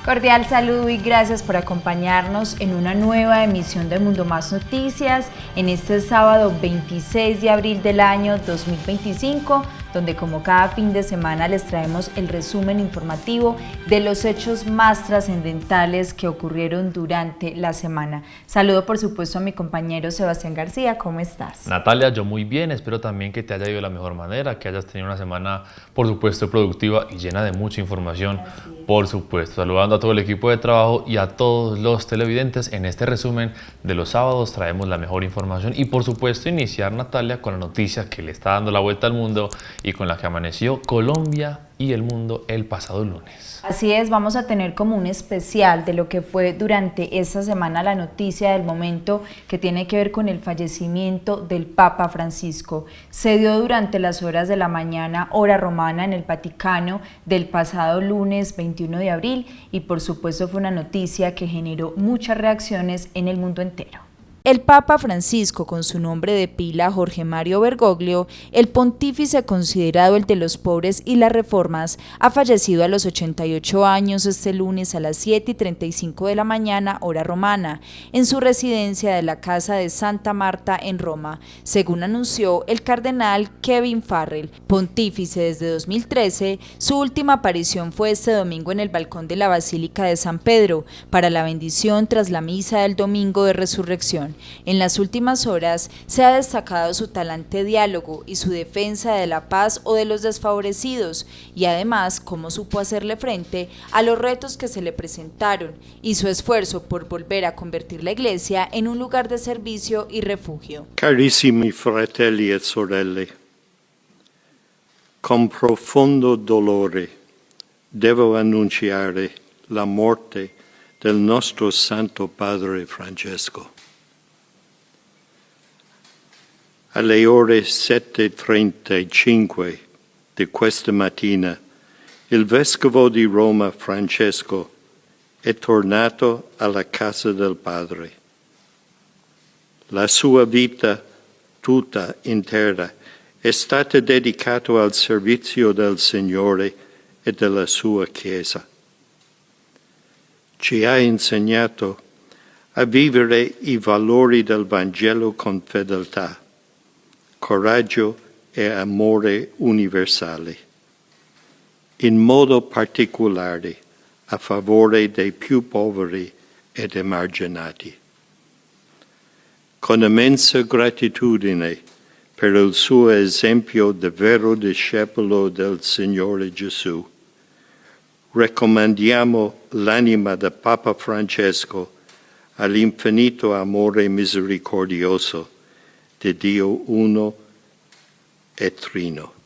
Cordial saludo y gracias por acompañarnos en una nueva emisión de Mundo Más Noticias en este sábado 26 de abril del año 2025, donde como cada fin de semana les traemos el resumen informativo de los hechos más trascendentales que ocurrieron durante la semana. Saludo por supuesto a mi compañero Sebastián García, ¿cómo estás? Natalia, yo muy bien, espero también que te haya ido de la mejor manera, que hayas tenido una semana por supuesto productiva y llena de mucha información, por supuesto. Saludando a todo el equipo de trabajo y a todos los televidentes, en este resumen de los sábados traemos la mejor información y por supuesto iniciar, Natalia, con la noticia que le está dando la vuelta al mundo y con la que amaneció Colombia y el mundo el pasado lunes. Así es, vamos a tener como un especial de lo que fue durante esta semana la noticia del momento que tiene que ver con el fallecimiento del Papa Francisco. Se dio durante las horas de la mañana, hora romana, en el Vaticano del pasado lunes 21 de abril y por supuesto fue una noticia que generó muchas reacciones en el mundo entero. El Papa Francisco, con su nombre de pila Jorge Mario Bergoglio, el pontífice considerado el de los pobres y las reformas, ha fallecido a los 88 años este lunes a las 7:35 de la mañana, hora romana, en su residencia de la Casa de Santa Marta en Roma, según anunció el cardenal Kevin Farrell, pontífice desde 2013. Su última aparición fue este domingo en el balcón de la Basílica de San Pedro, para la bendición tras la misa del domingo de resurrección. En las últimas horas se ha destacado su talante diálogo y su defensa de la paz o de los desfavorecidos, y además cómo supo hacerle frente a los retos que se le presentaron y su esfuerzo por volver a convertir la Iglesia en un lugar de servicio y refugio. Carissimi fratelli e sorelle, con profondo dolore devo annunciare la morte del nostro Santo Padre Francesco. Alle ore 7:35 di questa mattina, il Vescovo di Roma Francesco è tornato alla casa del Padre. La sua vita tutta intera è stata dedicata al servizio del Signore e della sua Chiesa. Ci ha insegnato a vivere i valori del Vangelo con fedeltà, coraggio e amore universale, in modo particolare a favore dei più poveri ed emarginati. Con immensa gratitudine per il suo esempio di vero discepolo del Signore Gesù, raccomandiamo l'anima del Papa Francesco all'infinito amore misericordioso de Dio uno e trino.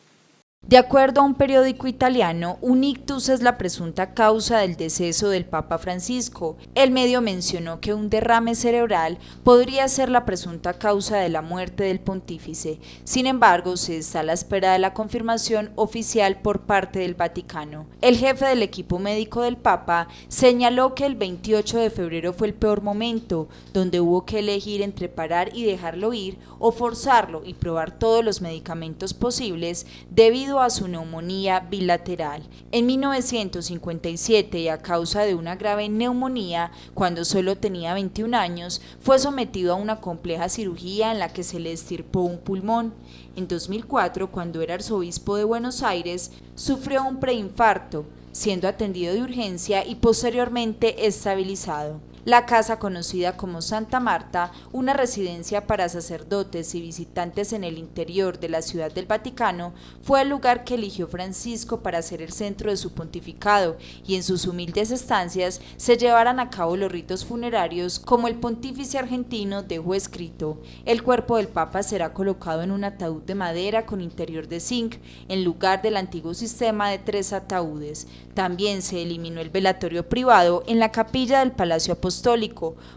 De acuerdo a un periódico italiano, un ictus es la presunta causa del deceso del Papa Francisco. El medio mencionó que un derrame cerebral podría ser la presunta causa de la muerte del pontífice. Sin embargo, se está a la espera de la confirmación oficial por parte del Vaticano. El jefe del equipo médico del Papa señaló que el 28 de febrero fue el peor momento, donde hubo que elegir entre parar y dejarlo ir o forzarlo y probar todos los medicamentos posibles debido a su neumonía bilateral. En 1957, y a causa de una grave neumonía, cuando solo tenía 21 años, fue sometido a una compleja cirugía en la que se le extirpó un pulmón. En 2004, cuando era arzobispo de Buenos Aires, sufrió un preinfarto, siendo atendido de urgencia y posteriormente estabilizado. La casa, conocida como Santa Marta, una residencia para sacerdotes y visitantes en el interior de la Ciudad del Vaticano, fue el lugar que eligió Francisco para ser el centro de su pontificado, y en sus humildes estancias se llevaran a cabo los ritos funerarios, como el pontífice argentino dejó escrito. El cuerpo del Papa será colocado en un ataúd de madera con interior de zinc, en lugar del antiguo sistema de 3 ataúdes. También se eliminó el velatorio privado en la capilla del Palacio Apostólico,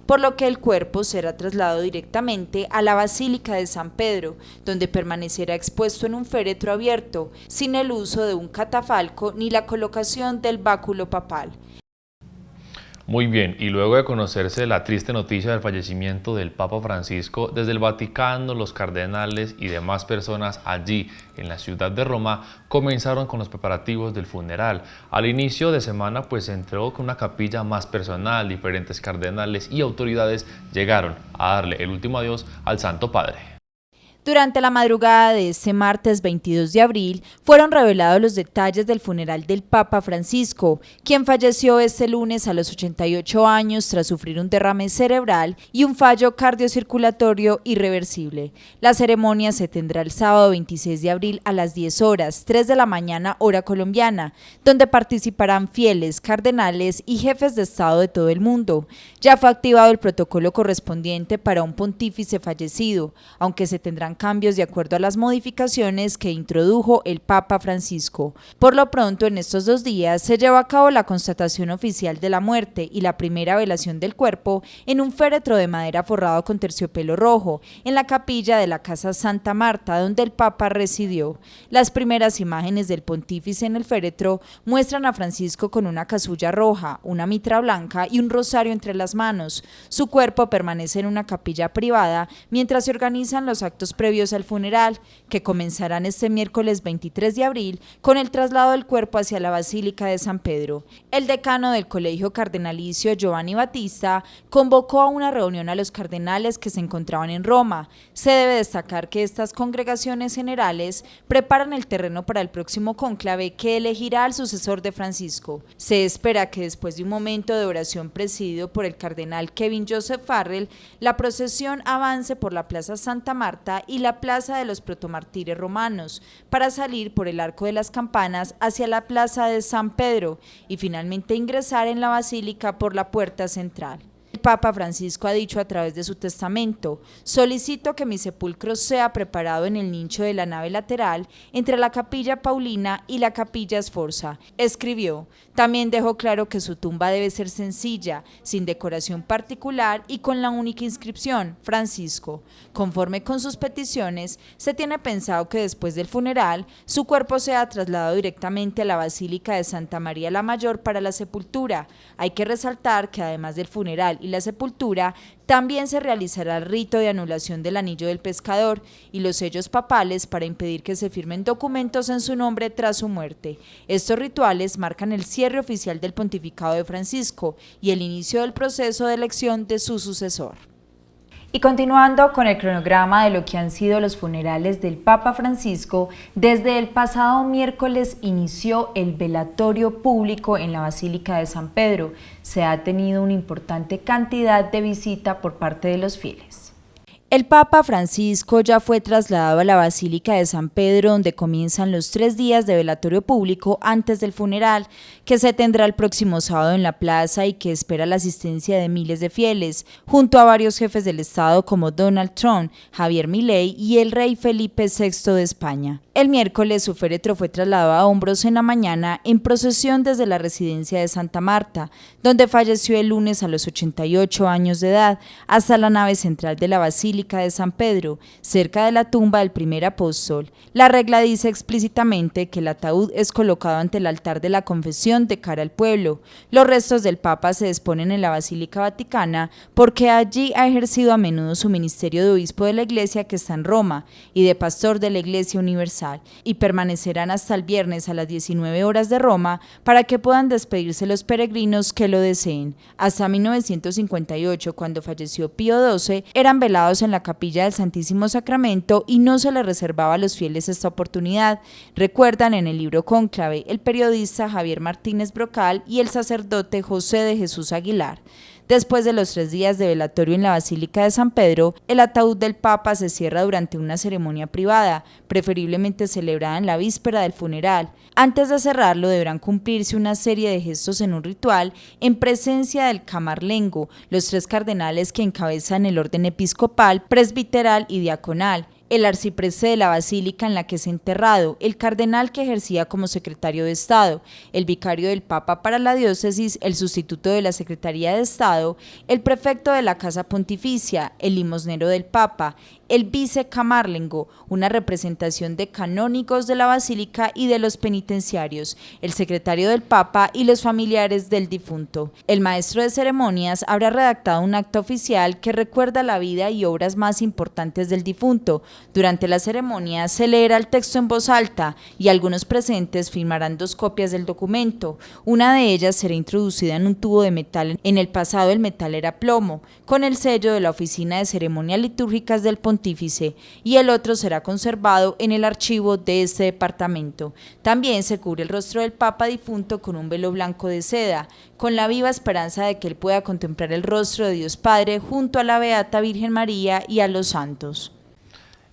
por lo que el cuerpo será trasladado directamente a la Basílica de San Pedro, donde permanecerá expuesto en un féretro abierto, sin el uso de un catafalco ni la colocación del báculo papal. Muy bien, y luego de conocerse la triste noticia del fallecimiento del Papa Francisco, desde el Vaticano, los cardenales y demás personas allí en la ciudad de Roma comenzaron con los preparativos del funeral. Al inicio de semana pues se entregó con una capilla más personal, diferentes cardenales y autoridades llegaron a darle el último adiós al Santo Padre. Durante la madrugada de este martes 22 de abril, fueron revelados los detalles del funeral del Papa Francisco, quien falleció este lunes a los 88 años tras sufrir un derrame cerebral y un fallo cardiocirculatorio irreversible. La ceremonia se tendrá el sábado 26 de abril a las 10 horas, 3 de la mañana, hora colombiana, donde participarán fieles, cardenales y jefes de Estado de todo el mundo. Ya fue activado el protocolo correspondiente para un pontífice fallecido, aunque se tendrán cambios de acuerdo a las modificaciones que introdujo el Papa Francisco. Por lo pronto, en estos 2 días se llevó a cabo la constatación oficial de la muerte y la primera velación del cuerpo en un féretro de madera forrado con terciopelo rojo, en la capilla de la Casa Santa Marta, donde el Papa residió. Las primeras imágenes del pontífice en el féretro muestran a Francisco con una casulla roja, una mitra blanca y un rosario entre las manos. Su cuerpo permanece en una capilla privada mientras se organizan los actos previos al funeral, que comenzarán este miércoles 23 de abril con el traslado del cuerpo hacia la Basílica de San Pedro. El decano del Colegio Cardenalicio, Giovanni Battista, convocó a una reunión a los cardenales que se encontraban en Roma. Se debe destacar que estas congregaciones generales preparan el terreno para el próximo cónclave que elegirá al sucesor de Francisco. Se espera que después de un momento de oración presidido por el cardenal Kevin Joseph Farrell, la procesión avance por la Plaza Santa Marta y la Plaza de los Protomártires Romanos, para salir por el Arco de las Campanas hacia la Plaza de San Pedro y finalmente ingresar en la Basílica por la puerta central. El Papa Francisco ha dicho a través de su testamento: solicito que mi sepulcro sea preparado en el nicho de la nave lateral entre la Capilla Paulina y la Capilla Sforza. Escribió: también dejó claro que su tumba debe ser sencilla, sin decoración particular y con la única inscripción: Francisco. Conforme con sus peticiones, se tiene pensado que después del funeral, su cuerpo sea trasladado directamente a la Basílica de Santa María la Mayor para la sepultura. Hay que resaltar que además del funeral y la sepultura, también se realizará el rito de anulación del anillo del pescador y los sellos papales para impedir que se firmen documentos en su nombre tras su muerte. Estos rituales marcan el cierre oficial del pontificado de Francisco y el inicio del proceso de elección de su sucesor. Y continuando con el cronograma de lo que han sido los funerales del Papa Francisco, desde el pasado miércoles inició el velatorio público en la Basílica de San Pedro. Se ha tenido una importante cantidad de visita por parte de los fieles. El Papa Francisco ya fue trasladado a la Basílica de San Pedro, donde comienzan los 3 días de velatorio público antes del funeral, que se tendrá el próximo sábado en la plaza y que espera la asistencia de miles de fieles, junto a varios jefes del Estado como Donald Trump, Javier Milei y el rey Felipe VI de España. El miércoles su féretro fue trasladado a hombros en la mañana en procesión desde la residencia de Santa Marta, donde falleció el lunes a los 88 años de edad, hasta la nave central de la Basílica de San Pedro, cerca de la tumba del primer apóstol. La regla dice explícitamente que el ataúd es colocado ante el altar de la confesión de cara al pueblo. Los restos del Papa se disponen en la Basílica Vaticana porque allí ha ejercido a menudo su ministerio de obispo de la Iglesia, que está en Roma, y de pastor de la Iglesia Universal, y permanecerán hasta el viernes a las 19 horas de Roma para que puedan despedirse los peregrinos que lo deseen. Hasta 1958, cuando falleció Pío XII, eran velados en la capilla del Santísimo Sacramento y no se les reservaba a los fieles esta oportunidad. Recuerdan en el libro Cónclave el periodista Javier Martínez Brocal y el sacerdote José de Jesús Aguilar. Después de los 3 días de velatorio en la Basílica de San Pedro, el ataúd del Papa se cierra durante una ceremonia privada, preferiblemente celebrada en la víspera del funeral. Antes de cerrarlo deberán cumplirse una serie de gestos en un ritual en presencia del camarlengo, los 3 cardenales que encabezan el orden episcopal, presbiteral y diaconal, el arcipreste de la basílica en la que es enterrado, el cardenal que ejercía como secretario de Estado, el vicario del Papa para la diócesis, el sustituto de la Secretaría de Estado, el prefecto de la Casa Pontificia, el limosnero del Papa, el vicecamarlengo, una representación de canónigos de la basílica y de los penitenciarios, el secretario del Papa y los familiares del difunto. El maestro de ceremonias habrá redactado un acta oficial que recuerda la vida y obras más importantes del difunto. Durante la ceremonia se leerá el texto en voz alta y algunos presentes firmarán 2 copias del documento. Una de ellas será introducida en un tubo de metal. En el pasado el metal era plomo, con el sello de la Oficina de Ceremonias Litúrgicas del Pontífice, y el otro será conservado en el archivo de este departamento. También se cubre el rostro del Papa difunto con un velo blanco de seda, con la viva esperanza de que él pueda contemplar el rostro de Dios Padre junto a la Beata Virgen María y a los santos.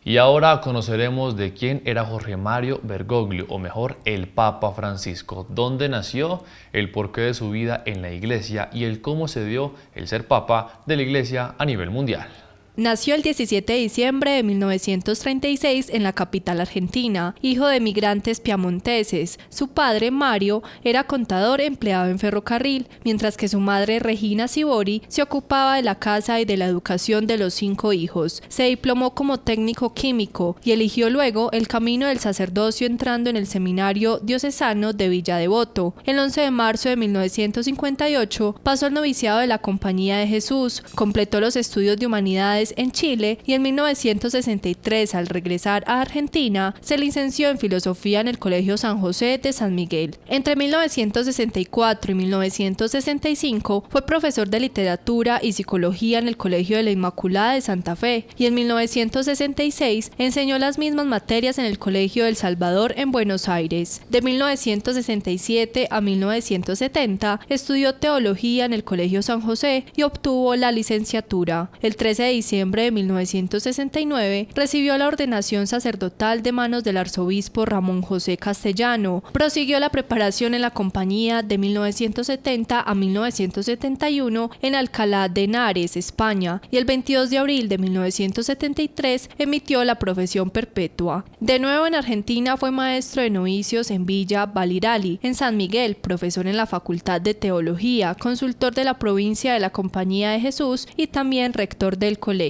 Y ahora conoceremos de quién era Jorge Mario Bergoglio, o mejor, el Papa Francisco, dónde nació, el porqué de su vida en la Iglesia y el cómo se dio el ser Papa de la Iglesia a nivel mundial. Nació el 17 de diciembre de 1936 en la capital argentina, hijo de migrantes piamonteses. Su padre, Mario, era contador empleado en ferrocarril, mientras que su madre, Regina Sibori, se ocupaba de la casa y de la educación de los 5 hijos. Se diplomó como técnico químico y eligió luego el camino del sacerdocio entrando en el seminario diocesano de Villa Devoto. El 11 de marzo de 1958 pasó al noviciado de la Compañía de Jesús, completó los estudios de humanidades en Chile y en 1963, al regresar a Argentina, se licenció en Filosofía en el Colegio San José de San Miguel. Entre 1964 y 1965 fue profesor de Literatura y Psicología en el Colegio de la Inmaculada de Santa Fe y en 1966 enseñó las mismas materias en el Colegio del Salvador en Buenos Aires. De 1967 a 1970 estudió Teología en el Colegio San José y obtuvo la licenciatura. El 13 de diciembre de 1969 recibió la ordenación sacerdotal de manos del arzobispo Ramón José Castellano. Prosiguió la preparación en la compañía de 1970 a 1971 en Alcalá de Henares, España, y el 22 de abril de 1973 emitió la profesión perpetua. De nuevo en Argentina fue maestro de novicios en Villa Valirali, en San Miguel, profesor en la Facultad de Teología, consultor de la provincia de la Compañía de Jesús y también rector del colegio.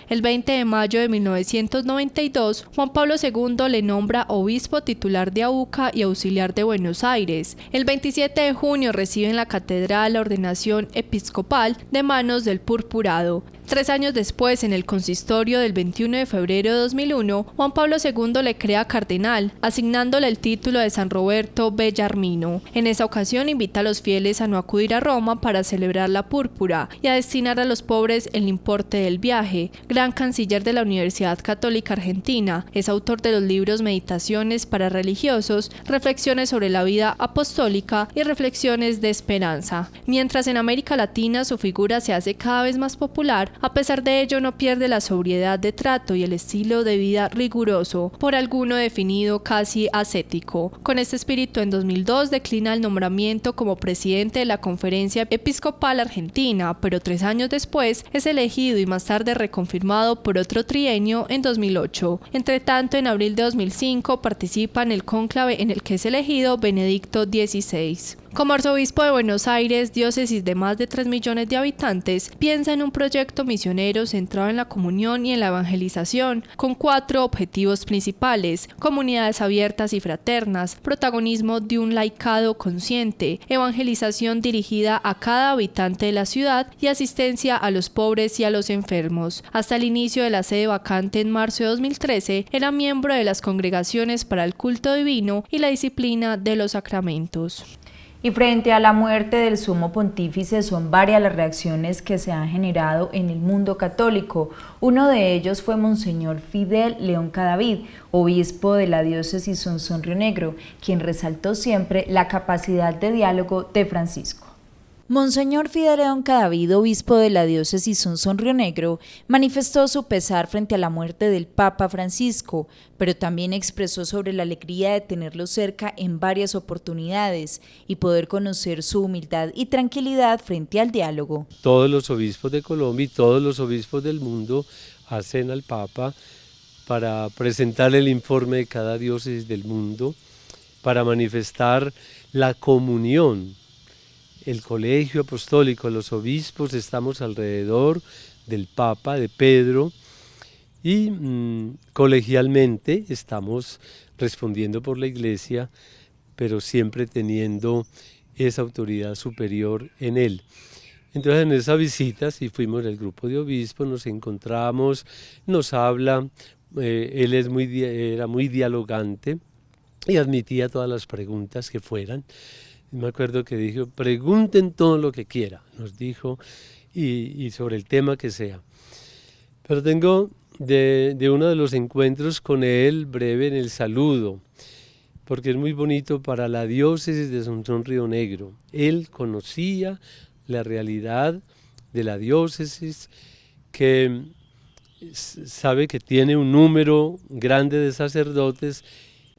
El 20 de mayo de 1992, Juan Pablo II le nombra obispo titular de Auca y auxiliar de Buenos Aires. El 27 de junio recibe en la catedral la ordenación episcopal de manos del purpurado. 3 años después, en el consistorio del 21 de febrero de 2001, Juan Pablo II le crea cardenal, asignándole el título de San Roberto Bellarmino. En esa ocasión invita a los fieles a no acudir a Roma para celebrar la púrpura y a destinar a los pobres el importe del viaje. Gran canciller de la Universidad Católica Argentina, es autor de los libros Meditaciones para religiosos, Reflexiones sobre la vida apostólica y Reflexiones de esperanza. Mientras en América Latina su figura se hace cada vez más popular, a pesar de ello no pierde la sobriedad de trato y el estilo de vida riguroso, por alguno definido casi ascético. Con este espíritu, en 2002 declina el nombramiento como presidente de la Conferencia Episcopal Argentina, pero 3 años después es elegido y más tarde reconfirmado por otro trienio en 2008. Entre tanto, en abril de 2005 participa en el cónclave en el que es elegido Benedicto XVI. Como arzobispo de Buenos Aires, diócesis de más de 3 millones de habitantes, piensa en un proyecto misionero centrado en la comunión y en la evangelización, con 4 objetivos principales: comunidades abiertas y fraternas, protagonismo de un laicado consciente, evangelización dirigida a cada habitante de la ciudad y asistencia a los pobres y a los enfermos. Hasta el inicio de la sede vacante en marzo de 2013, era miembro de las congregaciones para el culto divino y la disciplina de los sacramentos. Y frente a la muerte del sumo pontífice son varias las reacciones que se han generado en el mundo católico. Uno de ellos fue Monseñor Fidel León Cadavid, obispo de la diócesis Sonsón-Río Negro, quien resaltó siempre la capacidad de diálogo de Francisco. Monseñor Fidel León Cadavid, obispo de la diócesis Sonsón-Río Negro, manifestó su pesar frente a la muerte del Papa Francisco, pero también expresó sobre la alegría de tenerlo cerca en varias oportunidades y poder conocer su humildad y tranquilidad frente al diálogo. Todos los obispos de Colombia y todos los obispos del mundo hacen al Papa para presentar el informe de cada diócesis del mundo, para manifestar la comunión. El colegio apostólico, los obispos, estamos alrededor del Papa, de Pedro, y colegialmente estamos respondiendo por la Iglesia, pero siempre teniendo esa autoridad superior en él. Entonces en esa visita, si fuimos el grupo de obispos, nos encontramos, nos habla, él era muy dialogante y admitía todas las preguntas que fueran. Me acuerdo que dijo, pregunten todo lo que quiera, nos dijo, y sobre el tema que sea. Pero tengo de uno de los encuentros con él breve en el saludo, porque es muy bonito para la diócesis de Asunción Río Negro. Él conocía la realidad de la diócesis, que sabe que tiene un número grande de sacerdotes.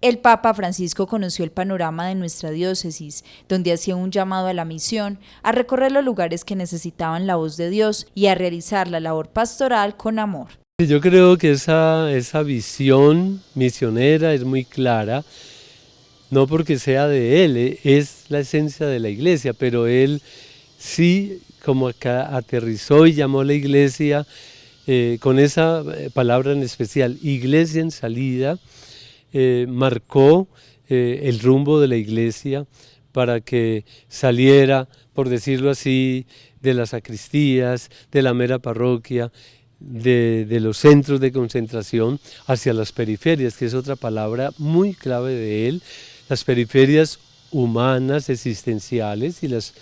El Papa Francisco conoció el panorama de nuestra diócesis, donde hacía un llamado a la misión, a recorrer los lugares que necesitaban la voz de Dios y a realizar la labor pastoral con amor. Yo creo que esa visión misionera es muy clara, no porque sea de él, es la esencia de la Iglesia, pero él sí como acá aterrizó y llamó a la Iglesia con esa palabra en especial, Iglesia en salida, marcó el rumbo de la Iglesia para que saliera, por decirlo así, de las sacristías, de la mera parroquia, de los centros de concentración hacia las periferias, que es otra palabra muy clave de él, las periferias humanas, existenciales, y las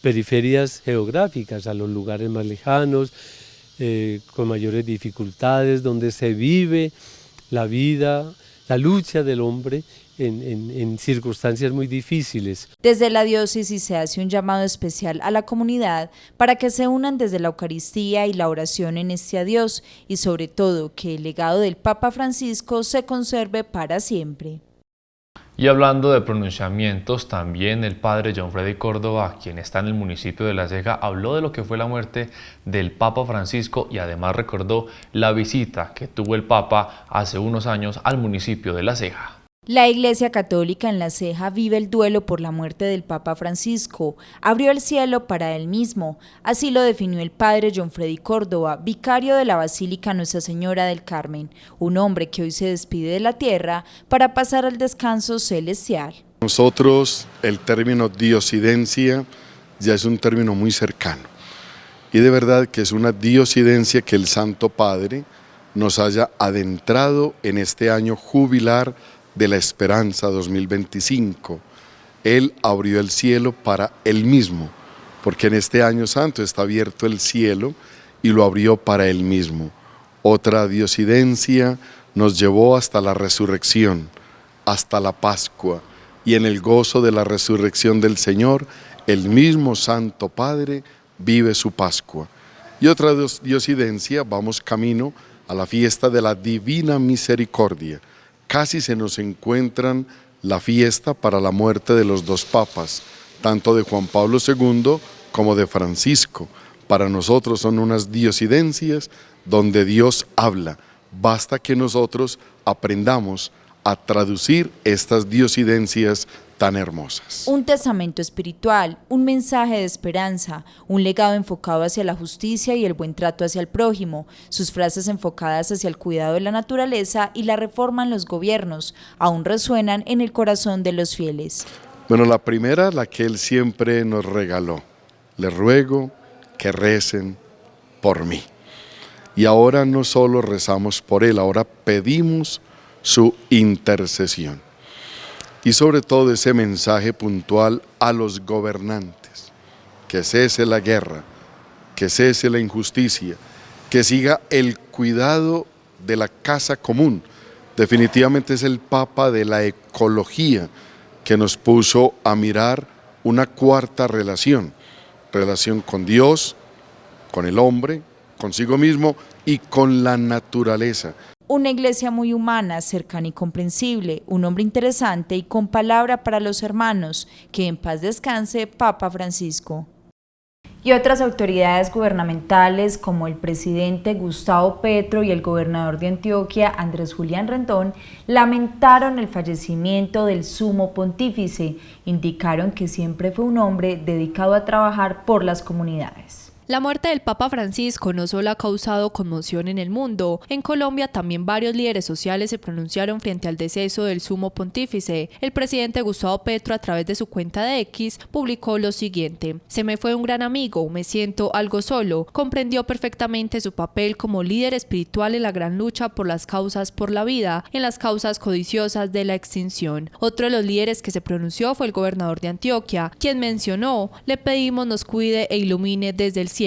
periferias geográficas, a los lugares más lejanos, con mayores dificultades, donde se vive la vida, la lucha del hombre en circunstancias muy difíciles. Desde la diócesis se hace un llamado especial a la comunidad para que se unan desde la Eucaristía y la oración en este adiós, y sobre todo que el legado del Papa Francisco se conserve para siempre. Y hablando de pronunciamientos, también el padre John Freddy Córdoba, quien está en el municipio de La Ceja, habló de lo que fue la muerte del Papa Francisco y además recordó la visita que tuvo el Papa hace unos años al municipio de La Ceja. La Iglesia Católica en La Ceja vive el duelo por la muerte del Papa Francisco. Abrió el cielo para él mismo. Así lo definió el padre John Freddy Córdoba, vicario de la Basílica Nuestra Señora del Carmen, un hombre que hoy se despide de la tierra para pasar al descanso celestial. Nosotros el término diosidencia ya es un término muy cercano. Y de verdad que es una diosidencia que el Santo Padre nos haya adentrado en este año jubilar de la Esperanza 2025. Él abrió el cielo para él mismo, porque en este año santo está abierto el cielo y lo abrió para él mismo. Otra diosidencia nos llevó hasta la resurrección, hasta la Pascua, y en el gozo de la resurrección del Señor, el mismo Santo Padre vive su Pascua. Y otra diosidencia, vamos camino a la fiesta de la Divina Misericordia. Casi se nos encuentran la fiesta para la muerte de los dos papas, tanto de Juan Pablo II como de Francisco. Para nosotros son unas diosidencias donde Dios habla. Basta que nosotros aprendamos a traducir estas diosidencias tan hermosas. Un testamento espiritual, un mensaje de esperanza, un legado enfocado hacia la justicia y el buen trato hacia el prójimo, sus frases enfocadas hacia el cuidado de la naturaleza y la reforma en los gobiernos, aún resuenan en el corazón de los fieles. Bueno, la primera, la que Él siempre nos regaló. Les ruego que recen por mí. Y ahora no solo rezamos por Él, ahora pedimos su intercesión. Y sobre todo ese mensaje puntual a los gobernantes, que cese la guerra, que cese la injusticia, que siga el cuidado de la casa común. Definitivamente es el Papa de la ecología que nos puso a mirar una cuarta relación con Dios, con el hombre, consigo mismo y con la naturaleza. Una iglesia muy humana, cercana y comprensible, un hombre interesante y con palabra para los hermanos, que en paz descanse Papa Francisco. Y otras autoridades gubernamentales como el presidente Gustavo Petro y el gobernador de Antioquia, Andrés Julián Rendón, lamentaron el fallecimiento del sumo pontífice, indicaron que siempre fue un hombre dedicado a trabajar por las comunidades. La muerte del Papa Francisco no solo ha causado conmoción en el mundo, en Colombia también varios líderes sociales se pronunciaron frente al deceso del sumo pontífice. El presidente Gustavo Petro, a través de su cuenta de X, publicó lo siguiente: "Se me fue un gran amigo, me siento algo solo, comprendió perfectamente su papel como líder espiritual en la gran lucha por las causas por la vida, en las causas codiciosas de la extinción". Otro de los líderes que se pronunció fue el gobernador de Antioquia, quien mencionó: "Le pedimos nos cuide e ilumine desde el cielo".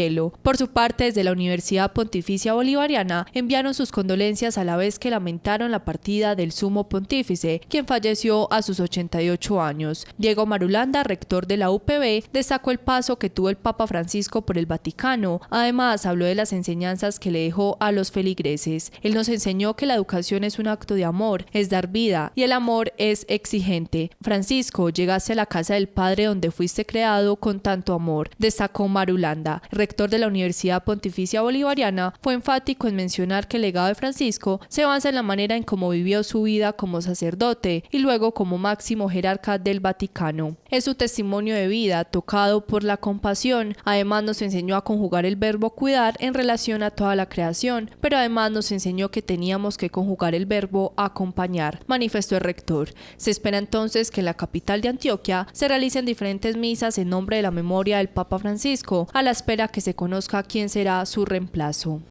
Por su parte, desde la Universidad Pontificia Bolivariana enviaron sus condolencias a la vez que lamentaron la partida del sumo pontífice, quien falleció a sus 88 años. Diego Marulanda, rector de la UPB, destacó el paso que tuvo el Papa Francisco por el Vaticano. Además, habló de las enseñanzas que le dejó a los feligreses. Él nos enseñó que la educación es un acto de amor, es dar vida, y el amor es exigente. Francisco, llegaste a la casa del Padre donde fuiste creado con tanto amor, destacó Marulanda. Rector de la Universidad Pontificia Bolivariana, fue enfático en mencionar que el legado de Francisco se basa en la manera en cómo vivió su vida como sacerdote y luego como máximo jerarca del Vaticano. Es su testimonio de vida tocado por la compasión. Además nos enseñó a conjugar el verbo cuidar en relación a toda la creación, pero además nos enseñó que teníamos que conjugar el verbo acompañar, manifestó el rector. Se espera entonces que en la capital de Antioquia se realicen diferentes misas en nombre de la memoria del Papa Francisco, a la espera que se conozca quién será su reemplazo.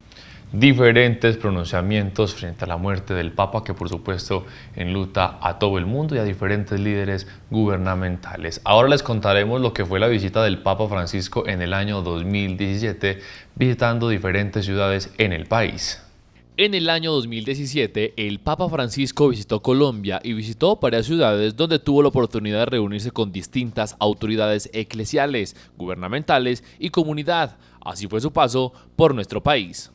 Diferentes pronunciamientos frente a la muerte del Papa, que por supuesto enluta a todo el mundo y a diferentes líderes gubernamentales. Ahora les contaremos lo que fue la visita del Papa Francisco en el año 2017, visitando diferentes ciudades en el país. En el año 2017, el Papa Francisco visitó Colombia y visitó varias ciudades donde tuvo la oportunidad de reunirse con distintas autoridades eclesiales, gubernamentales y comunidad. Así fue su paso por nuestro país.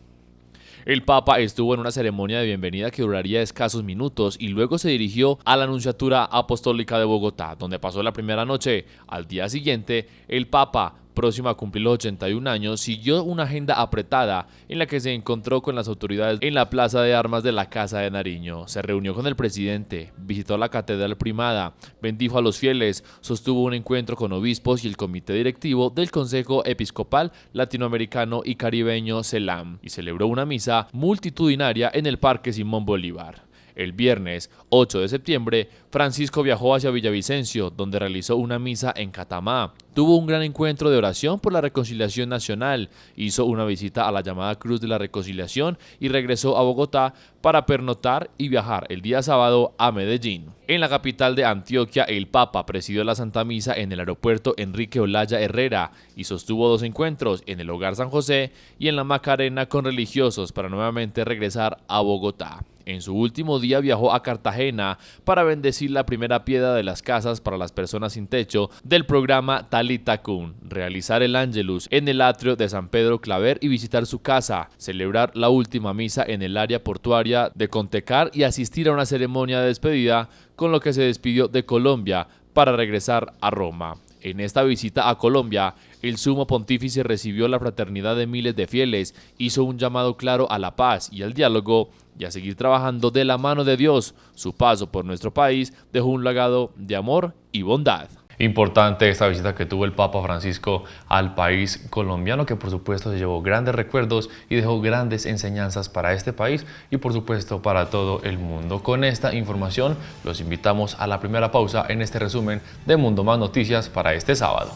El Papa estuvo en una ceremonia de bienvenida que duraría escasos minutos y luego se dirigió a la Nunciatura Apostólica de Bogotá, donde pasó la primera noche. Al día siguiente, el Papa, próximo a cumplir los 81 años, siguió una agenda apretada en la que se encontró con las autoridades en la Plaza de Armas de la Casa de Nariño. Se reunió con el presidente, visitó la Catedral Primada, bendijo a los fieles, sostuvo un encuentro con obispos y el comité directivo del Consejo Episcopal Latinoamericano y Caribeño CELAM y celebró una misa multitudinaria en el Parque Simón Bolívar. El viernes 8 de septiembre, Francisco viajó hacia Villavicencio, donde realizó una misa en Catamá. Tuvo un gran encuentro de oración por la reconciliación nacional, hizo una visita a la llamada Cruz de la Reconciliación y regresó a Bogotá para pernoctar y viajar el día sábado a Medellín. En la capital de Antioquia, el Papa presidió la Santa Misa en el aeropuerto Enrique Olaya Herrera y sostuvo 2 encuentros en el Hogar San José y en la Macarena con religiosos para nuevamente regresar a Bogotá. En su último día viajó a Cartagena para bendecir la primera piedra de las casas para las personas sin techo del programa Talita Cum, realizar el Ángelus en el atrio de San Pedro Claver y visitar su casa, celebrar la última misa en el área portuaria de Contecar y asistir a una ceremonia de despedida, con lo que se despidió de Colombia para regresar a Roma. En esta visita a Colombia, el sumo pontífice recibió la fraternidad de miles de fieles, hizo un llamado claro a la paz y al diálogo y a seguir trabajando de la mano de Dios. Su paso por nuestro país dejó un legado de amor y bondad. Importante esta visita que tuvo el Papa Francisco al país colombiano, que por supuesto se llevó grandes recuerdos y dejó grandes enseñanzas para este país y por supuesto para todo el mundo. Con esta información los invitamos a la primera pausa en este resumen de Mundo Más Noticias para este sábado.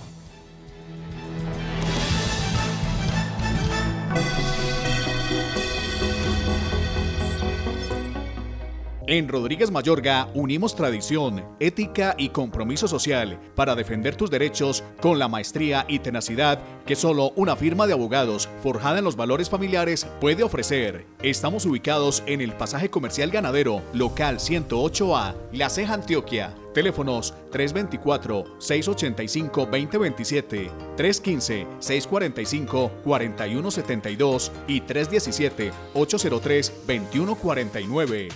En Rodríguez Mayorga unimos tradición, ética y compromiso social para defender tus derechos con la maestría y tenacidad que solo una firma de abogados forjada en los valores familiares puede ofrecer. Estamos ubicados en el Pasaje Comercial Ganadero, local 108A, La Ceja, Antioquia. Teléfonos 324-685-2027, 315-645-4172 y 317-803-2149.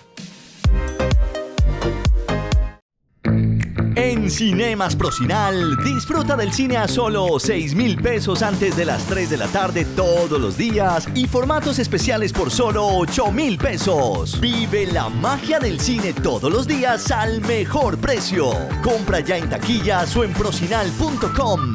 En Cinemas Procinal, disfruta del cine a solo 6.000 pesos antes de las 3 de la tarde todos los días y formatos especiales por solo 8.000 pesos. Vive la magia del cine todos los días al mejor precio. Compra ya en taquillas o en procinal.com.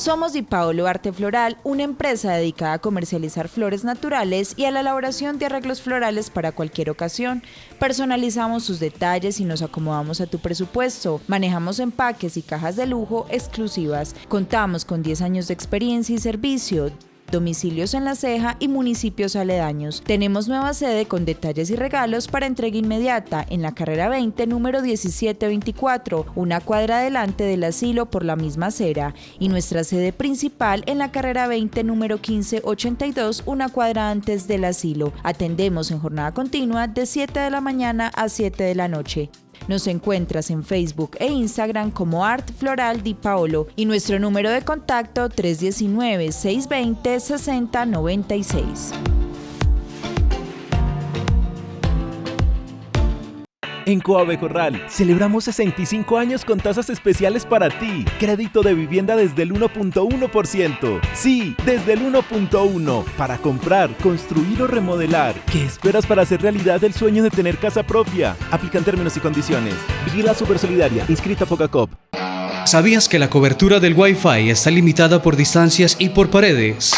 Somos Di Paolo Arte Floral, una empresa dedicada a comercializar flores naturales y a la elaboración de arreglos florales para cualquier ocasión. Personalizamos sus detalles y nos acomodamos a tu presupuesto. Manejamos empaques y cajas de lujo exclusivas. Contamos con 10 años de experiencia y servicio. Domicilios en La Ceja y municipios aledaños. Tenemos nueva sede con detalles y regalos para entrega inmediata en la carrera 20, número 1724, una cuadra adelante del asilo por la misma acera, y nuestra sede principal en la carrera 20, número 1582, una cuadra antes del asilo. Atendemos en jornada continua de 7 de la mañana a 7 de la noche. Nos encuentras en Facebook e Instagram como Art Floral Di Paolo y nuestro número de contacto 319-620-6096. En Coave Corral celebramos 65 años con tasas especiales para ti. Crédito de vivienda desde el 1.1%. Sí, desde el 1.1%. Para comprar, construir o remodelar. ¿Qué esperas para hacer realidad el sueño de tener casa propia? Aplican términos y condiciones. Vigila Supersolidaria, inscrita Focacop. ¿Sabías que la cobertura del Wi-Fi está limitada por distancias y por paredes?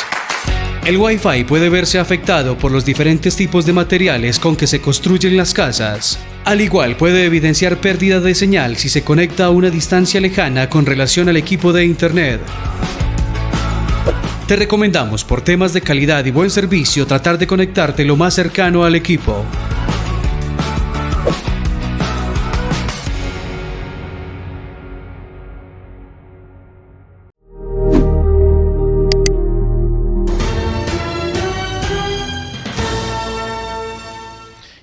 El Wi-Fi puede verse afectado por los diferentes tipos de materiales con que se construyen las casas. Al igual, puede evidenciar pérdida de señal si se conecta a una distancia lejana con relación al equipo de Internet. Te recomendamos, por temas de calidad y buen servicio, tratar de conectarte lo más cercano al equipo.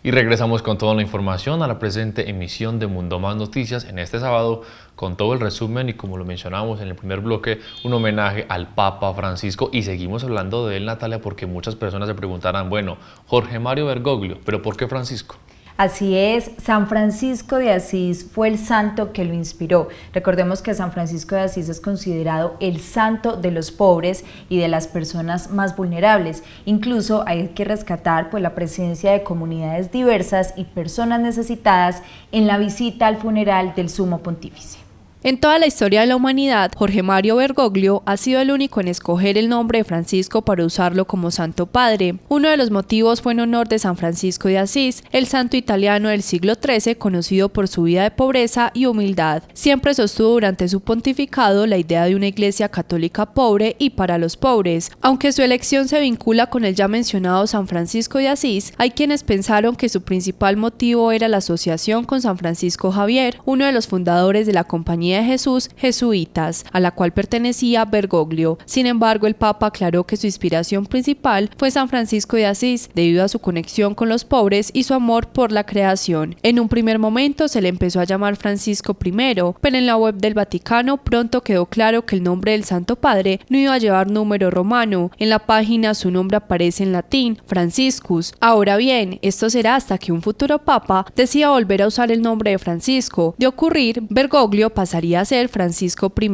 Y regresamos con toda la información a la presente emisión de Mundo Más Noticias en este sábado con todo el resumen y, como lo mencionamos en el primer bloque, un homenaje al Papa Francisco. Y seguimos hablando de él, Natalia, porque muchas personas se preguntarán, bueno, Jorge Mario Bergoglio, ¿pero por qué Francisco? Así es, San Francisco de Asís fue el santo que lo inspiró. Recordemos que San Francisco de Asís es considerado el santo de los pobres y de las personas más vulnerables. Incluso hay que rescatar la presencia de comunidades diversas y personas necesitadas en la visita al funeral del Sumo Pontífice. En toda la historia de la humanidad, Jorge Mario Bergoglio ha sido el único en escoger el nombre de Francisco para usarlo como Santo Padre. Uno de los motivos fue en honor de San Francisco de Asís, el santo italiano del siglo XIII, conocido por su vida de pobreza y humildad. Siempre sostuvo durante su pontificado la idea de una iglesia católica pobre y para los pobres. Aunque su elección se vincula con el ya mencionado San Francisco de Asís, hay quienes pensaron que su principal motivo era la asociación con San Francisco Javier, uno de los fundadores de la Compañía de Jesús Jesuitas, a la cual pertenecía Bergoglio. Sin embargo, el Papa aclaró que su inspiración principal fue San Francisco de Asís, debido a su conexión con los pobres y su amor por la creación. En un primer momento se le empezó a llamar Francisco I, pero en la web del Vaticano pronto quedó claro que el nombre del Santo Padre no iba a llevar número romano. En la página su nombre aparece en latín, Franciscus. Ahora bien, esto será hasta que un futuro Papa decida volver a usar el nombre de Francisco. De ocurrir, Bergoglio pasaría a ser Francisco I.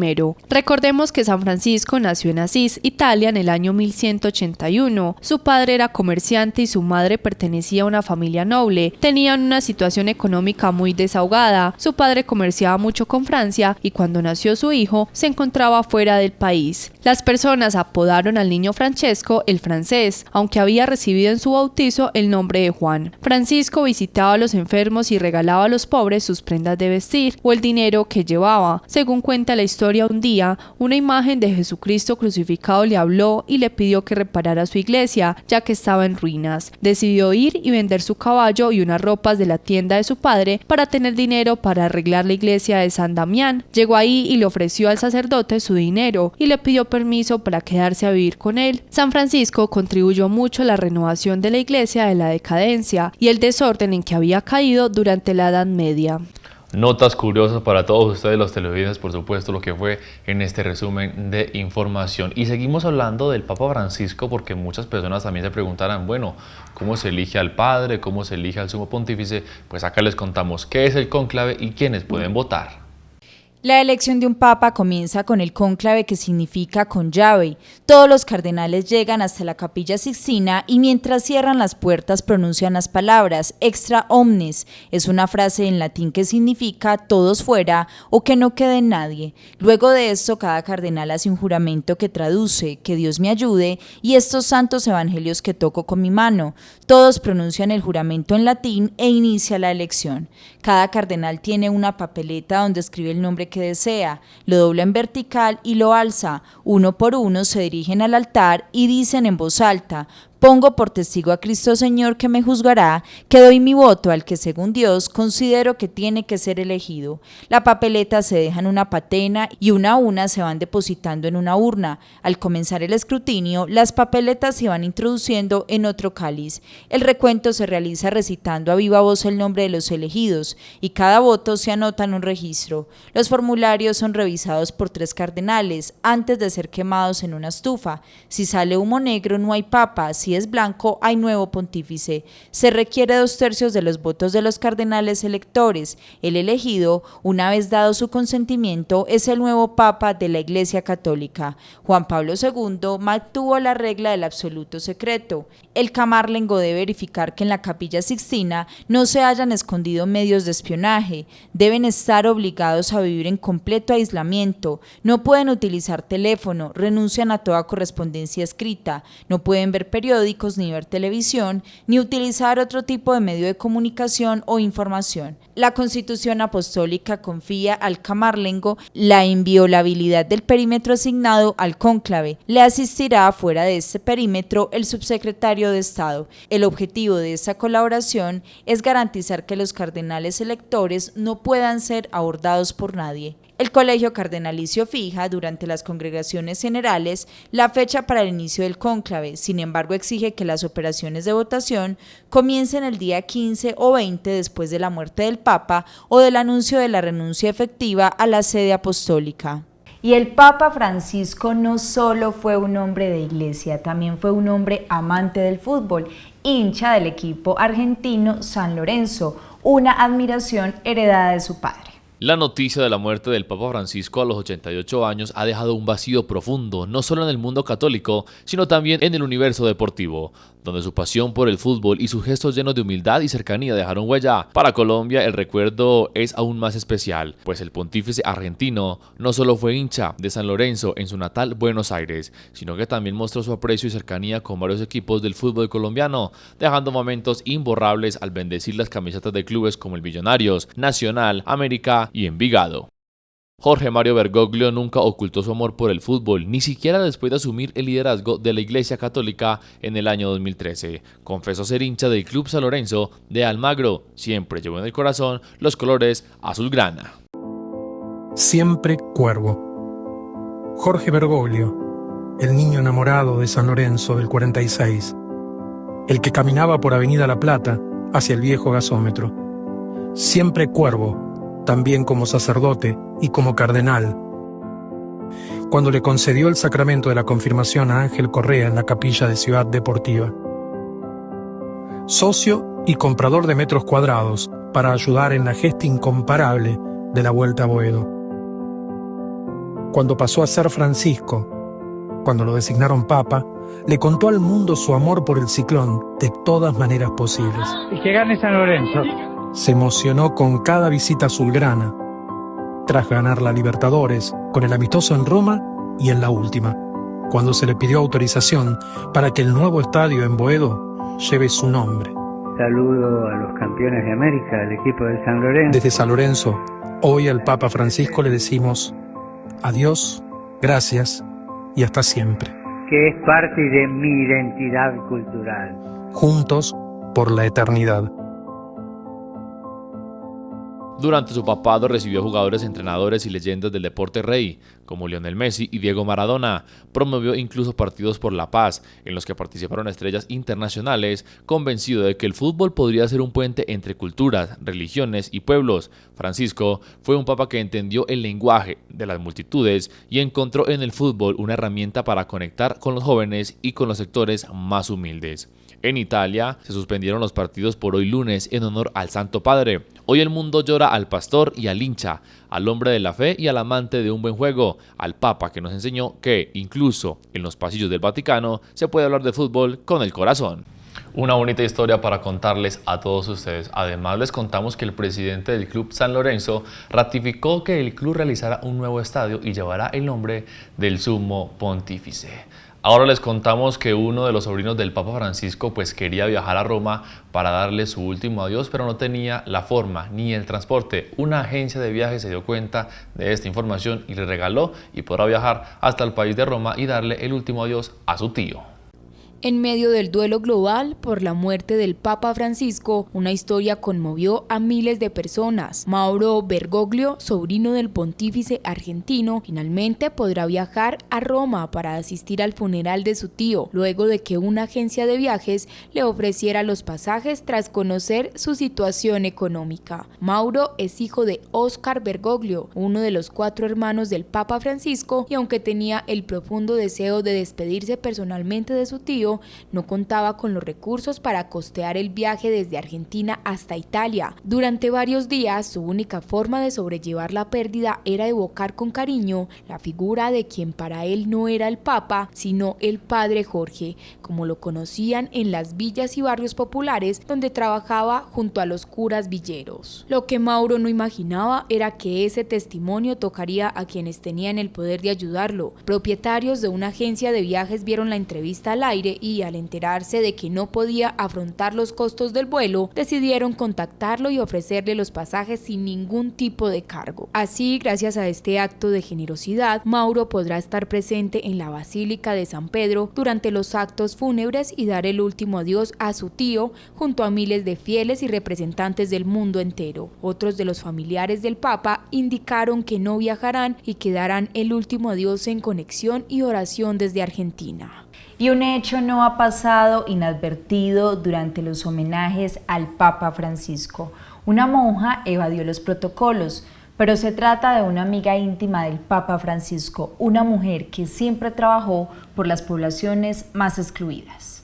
Recordemos que San Francisco nació en Asís, Italia, en el año 1181. Su padre era comerciante y su madre pertenecía a una familia noble. Tenían una situación económica muy desahogada. Su padre comerciaba mucho con Francia y cuando nació su hijo se encontraba fuera del país. Las personas apodaron al niño Francesco el francés, aunque había recibido en su bautizo el nombre de Juan. Francisco visitaba a los enfermos y regalaba a los pobres sus prendas de vestir o el dinero que llevaba. Según cuenta la historia, un día, una imagen de Jesucristo crucificado le habló y le pidió que reparara su iglesia, ya que estaba en ruinas. Decidió ir y vender su caballo y unas ropas de la tienda de su padre para tener dinero para arreglar la iglesia de San Damián. Llegó ahí y le ofreció al sacerdote su dinero y le pidió permiso para quedarse a vivir con él. San Francisco contribuyó mucho a la renovación de la iglesia de la decadencia y el desorden en que había caído durante la Edad Media. Notas curiosas para todos ustedes los televidentes, por supuesto, lo que fue en este resumen de información. Y seguimos hablando del Papa Francisco porque muchas personas también se preguntarán, bueno, ¿cómo se elige al Padre? ¿Cómo se elige al Sumo Pontífice? Pues acá les contamos qué es el cónclave y quiénes pueden votar. La elección de un papa comienza con el cónclave, que significa con llave. Todos los cardenales llegan hasta la Capilla Sixtina y mientras cierran las puertas pronuncian las palabras extra omnes. Es una frase en latín que significa todos fuera o que no quede nadie. Luego de esto, cada cardenal hace un juramento que traduce que Dios me ayude y estos santos evangelios que toco con mi mano. Todos pronuncian el juramento en latín e inicia la elección. Cada cardenal tiene una papeleta donde escribe el nombre que desea, lo dobla en vertical y lo alza. Uno por uno se dirigen al altar y dicen en voz alta: pongo por testigo a Cristo Señor que me juzgará, que doy mi voto al que según Dios considero que tiene que ser elegido. La papeleta se deja en una patena y una a una se van depositando en una urna. Al comenzar el escrutinio, las papeletas se van introduciendo en otro cáliz. El recuento se realiza recitando a viva voz el nombre de los elegidos y cada voto se anota en un registro. Los formularios son revisados por 3 cardenales antes de ser quemados en una estufa. Si sale humo negro, no hay papa. Si es blanco, hay nuevo pontífice. Se requiere 2/3 de los votos de los cardenales electores. El elegido, una vez dado su consentimiento, es el nuevo papa de la Iglesia Católica. Juan Pablo II mantuvo la regla del absoluto secreto. El camarlengo debe verificar que en la Capilla Sixtina no se hayan escondido medios de espionaje. Deben estar obligados a vivir en completo aislamiento. No pueden utilizar teléfono, renuncian a toda correspondencia escrita. No pueden ver periódicos ni ver televisión, ni utilizar otro tipo de medio de comunicación o información. La Constitución Apostólica confía al camarlengo la inviolabilidad del perímetro asignado al cónclave. Le asistirá fuera de este perímetro el subsecretario de Estado. El objetivo de esta colaboración es garantizar que los cardenales electores no puedan ser abordados por nadie. El Colegio Cardenalicio fija, durante las congregaciones generales, la fecha para el inicio del cónclave. Sin embargo, exige que las operaciones de votación comiencen el día 15 o 20 después de la muerte del Papa o del anuncio de la renuncia efectiva a la sede apostólica. Y el Papa Francisco no solo fue un hombre de iglesia, también fue un hombre amante del fútbol, hincha del equipo argentino San Lorenzo, una admiración heredada de su padre. La noticia de la muerte del Papa Francisco a los 88 años ha dejado un vacío profundo, no solo en el mundo católico, sino también en el universo deportivo, donde su pasión por el fútbol y sus gestos llenos de humildad y cercanía dejaron huella. Para Colombia, el recuerdo es aún más especial, pues el pontífice argentino no solo fue hincha de San Lorenzo en su natal Buenos Aires, sino que también mostró su aprecio y cercanía con varios equipos del fútbol colombiano, dejando momentos imborrables al bendecir las camisetas de clubes como el Millonarios, Nacional, América y Envigado. Jorge Mario Bergoglio nunca ocultó su amor por el fútbol, ni siquiera después de asumir el liderazgo de la Iglesia Católica en el año 2013. Confesó ser hincha del Club San Lorenzo de Almagro, siempre llevó en el corazón los colores azulgrana. Siempre cuervo. Jorge Bergoglio, el niño enamorado de San Lorenzo del 46, el que caminaba por Avenida La Plata hacia el viejo gasómetro. Siempre cuervo, también como sacerdote y como cardenal. Cuando le concedió el sacramento de la confirmación a Ángel Correa en la capilla de Ciudad Deportiva. Socio y comprador de metros cuadrados para ayudar en la gesta incomparable de la Vuelta a Boedo. Cuando pasó a ser Francisco, cuando lo designaron Papa, le contó al mundo su amor por el ciclón de todas maneras posibles. Y que gane San Lorenzo. Se emocionó con cada visita azulgrana, tras ganar la Libertadores, con el amistoso en Roma y en la última, cuando se le pidió autorización para que el nuevo estadio en Boedo lleve su nombre. Saludo a los campeones de América, al equipo de San Lorenzo. Desde San Lorenzo, hoy al Papa Francisco le decimos adiós, gracias y hasta siempre. Que es parte de mi identidad cultural. Juntos por la eternidad. Durante su papado recibió jugadores, entrenadores y leyendas del deporte rey, como Lionel Messi y Diego Maradona. Promovió incluso partidos por la paz, en los que participaron estrellas internacionales, convencido de que el fútbol podría ser un puente entre culturas, religiones y pueblos. Francisco fue un papa que entendió el lenguaje de las multitudes y encontró en el fútbol una herramienta para conectar con los jóvenes y con los sectores más humildes. En Italia se suspendieron los partidos por hoy lunes en honor al Santo Padre. Hoy el mundo llora al pastor y al hincha, al hombre de la fe y al amante de un buen juego, al Papa que nos enseñó que, incluso en los pasillos del Vaticano, se puede hablar de fútbol con el corazón. Una bonita historia para contarles a todos ustedes. Además, les contamos que el presidente del Club San Lorenzo ratificó que el club realizará un nuevo estadio y llevará el nombre del Sumo Pontífice. Ahora les contamos que uno de los sobrinos del Papa Francisco quería viajar a Roma para darle su último adiós, pero no tenía la forma ni el transporte. Una agencia de viajes se dio cuenta de esta información y le regaló y podrá viajar hasta el país de Roma y darle el último adiós a su tío. En medio del duelo global por la muerte del Papa Francisco, una historia conmovió a miles de personas. Mauro Bergoglio, sobrino del pontífice argentino, finalmente podrá viajar a Roma para asistir al funeral de su tío, luego de que una agencia de viajes le ofreciera los pasajes tras conocer su situación económica. Mauro es hijo de Oscar Bergoglio, uno de los 4 hermanos del Papa Francisco, y aunque tenía el profundo deseo de despedirse personalmente de su tío, no contaba con los recursos para costear el viaje desde Argentina hasta Italia. Durante varios días, su única forma de sobrellevar la pérdida era evocar con cariño la figura de quien para él no era el Papa, sino el Padre Jorge, como lo conocían en las villas y barrios populares donde trabajaba junto a los curas villeros. Lo que Mauro no imaginaba era que ese testimonio tocaría a quienes tenían el poder de ayudarlo. Propietarios de una agencia de viajes vieron la entrevista al aire y, al enterarse de que no podía afrontar los costos del vuelo, decidieron contactarlo y ofrecerle los pasajes sin ningún tipo de cargo. Así, gracias a este acto de generosidad, Mauro podrá estar presente en la Basílica de San Pedro durante los actos fúnebres y dar el último adiós a su tío junto a miles de fieles y representantes del mundo entero. Otros de los familiares del Papa indicaron que no viajarán y que darán el último adiós en conexión y oración desde Argentina. Y un hecho no ha pasado inadvertido durante los homenajes al Papa Francisco. Una monja evadió los protocolos, pero se trata de una amiga íntima del Papa Francisco, una mujer que siempre trabajó por las poblaciones más excluidas.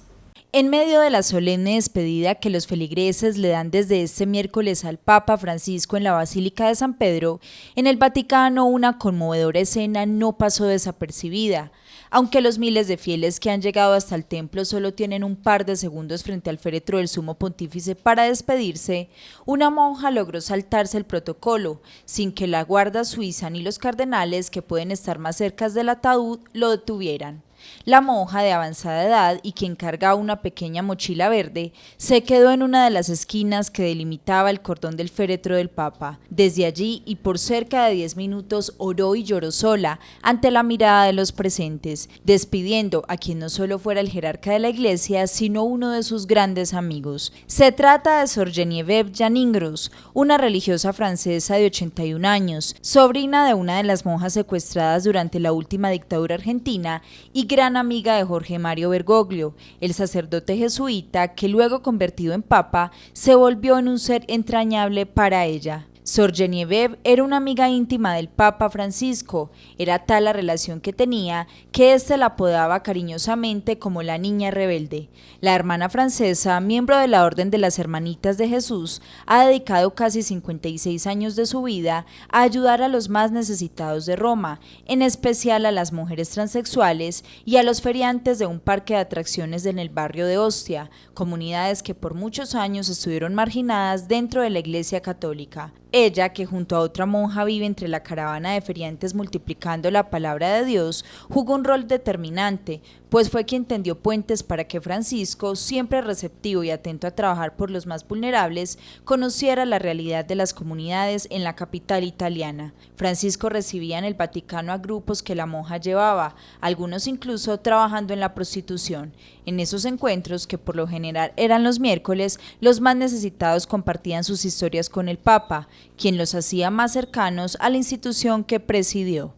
En medio de la solemne despedida que los feligreses le dan desde este miércoles al Papa Francisco en la Basílica de San Pedro, en el Vaticano una conmovedora escena no pasó desapercibida. Aunque los miles de fieles que han llegado hasta el templo solo tienen un par de segundos frente al féretro del Sumo Pontífice para despedirse, una monja logró saltarse el protocolo, sin que la guardia suiza ni los cardenales, que pueden estar más cerca del ataúd, lo detuvieran. La monja, de avanzada edad y quien cargaba una pequeña mochila verde, se quedó en una de las esquinas que delimitaba el cordón del féretro del Papa. Desde allí y por cerca de 10 minutos oró y lloró sola ante la mirada de los presentes, despidiendo a quien no solo fuera el jerarca de la iglesia, sino uno de sus grandes amigos. Se trata de Sor Geneviève Janingros, una religiosa francesa de 81 años, sobrina de una de las monjas secuestradas durante la última dictadura argentina y gran amiga de Jorge Mario Bergoglio, el sacerdote jesuita que luego, convertido en papa, se volvió en un ser entrañable para ella. Sor Geneviève era una amiga íntima del Papa Francisco. Era tal la relación que tenía que éste la apodaba cariñosamente como la niña rebelde. La hermana francesa, miembro de la Orden de las Hermanitas de Jesús, ha dedicado casi 56 años de su vida a ayudar a los más necesitados de Roma, en especial a las mujeres transexuales y a los feriantes de un parque de atracciones en el barrio de Ostia, comunidades que por muchos años estuvieron marginadas dentro de la Iglesia Católica. Ella, que junto a otra monja vive entre la caravana de feriantes multiplicando la palabra de Dios, jugó un rol determinante, pues fue quien tendió puentes para que Francisco, siempre receptivo y atento a trabajar por los más vulnerables, conociera la realidad de las comunidades en la capital italiana. Francisco recibía en el Vaticano a grupos que la monja llevaba, algunos incluso trabajando en la prostitución. En esos encuentros, que por lo general eran los miércoles, los más necesitados compartían sus historias con el Papa, quien los hacía más cercanos a la institución que presidió.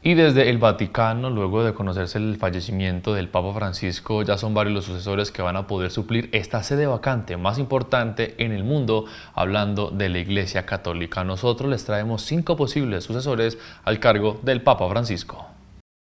Y desde el Vaticano, luego de conocerse el fallecimiento del Papa Francisco, ya son varios los sucesores que van a poder suplir esta sede vacante más importante en el mundo, hablando de la Iglesia Católica. Nosotros les traemos 5 posibles sucesores al cargo del Papa Francisco.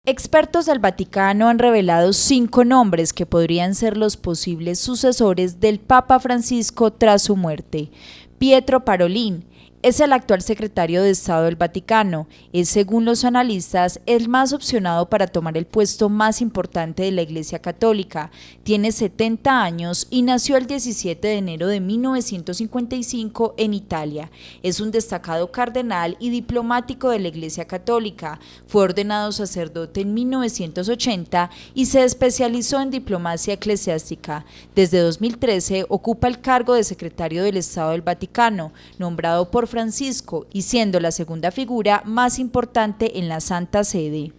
Expertos del Vaticano han revelado 5 nombres que podrían ser los posibles sucesores del Papa Francisco tras su muerte. Pietro Parolin es el actual secretario de Estado del Vaticano. Es, según los analistas, el más opcionado para tomar el puesto más importante de la Iglesia Católica. Tiene 70 años y nació el 17 de enero de 1955 en Italia. Es un destacado cardenal y diplomático de la Iglesia Católica. Fue ordenado sacerdote en 1980 y se especializó en diplomacia eclesiástica. Desde 2013 ocupa el cargo de secretario del Estado del Vaticano, nombrado por Francisco y siendo la segunda figura más importante en la Santa Sede.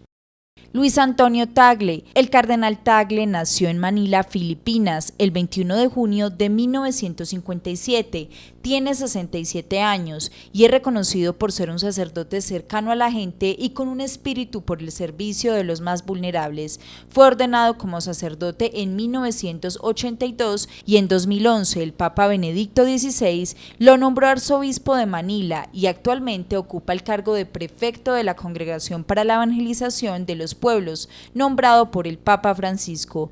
Luis Antonio Tagle. El cardenal Tagle nació en Manila, Filipinas, el 21 de junio de 1957. Tiene 67 años y es reconocido por ser un sacerdote cercano a la gente y con un espíritu por el servicio de los más vulnerables. Fue ordenado como sacerdote en 1982 y en 2011 el Papa Benedicto XVI lo nombró arzobispo de Manila y actualmente ocupa el cargo de prefecto de la Congregación para la Evangelización de los Pueblos, nombrado por el Papa Francisco.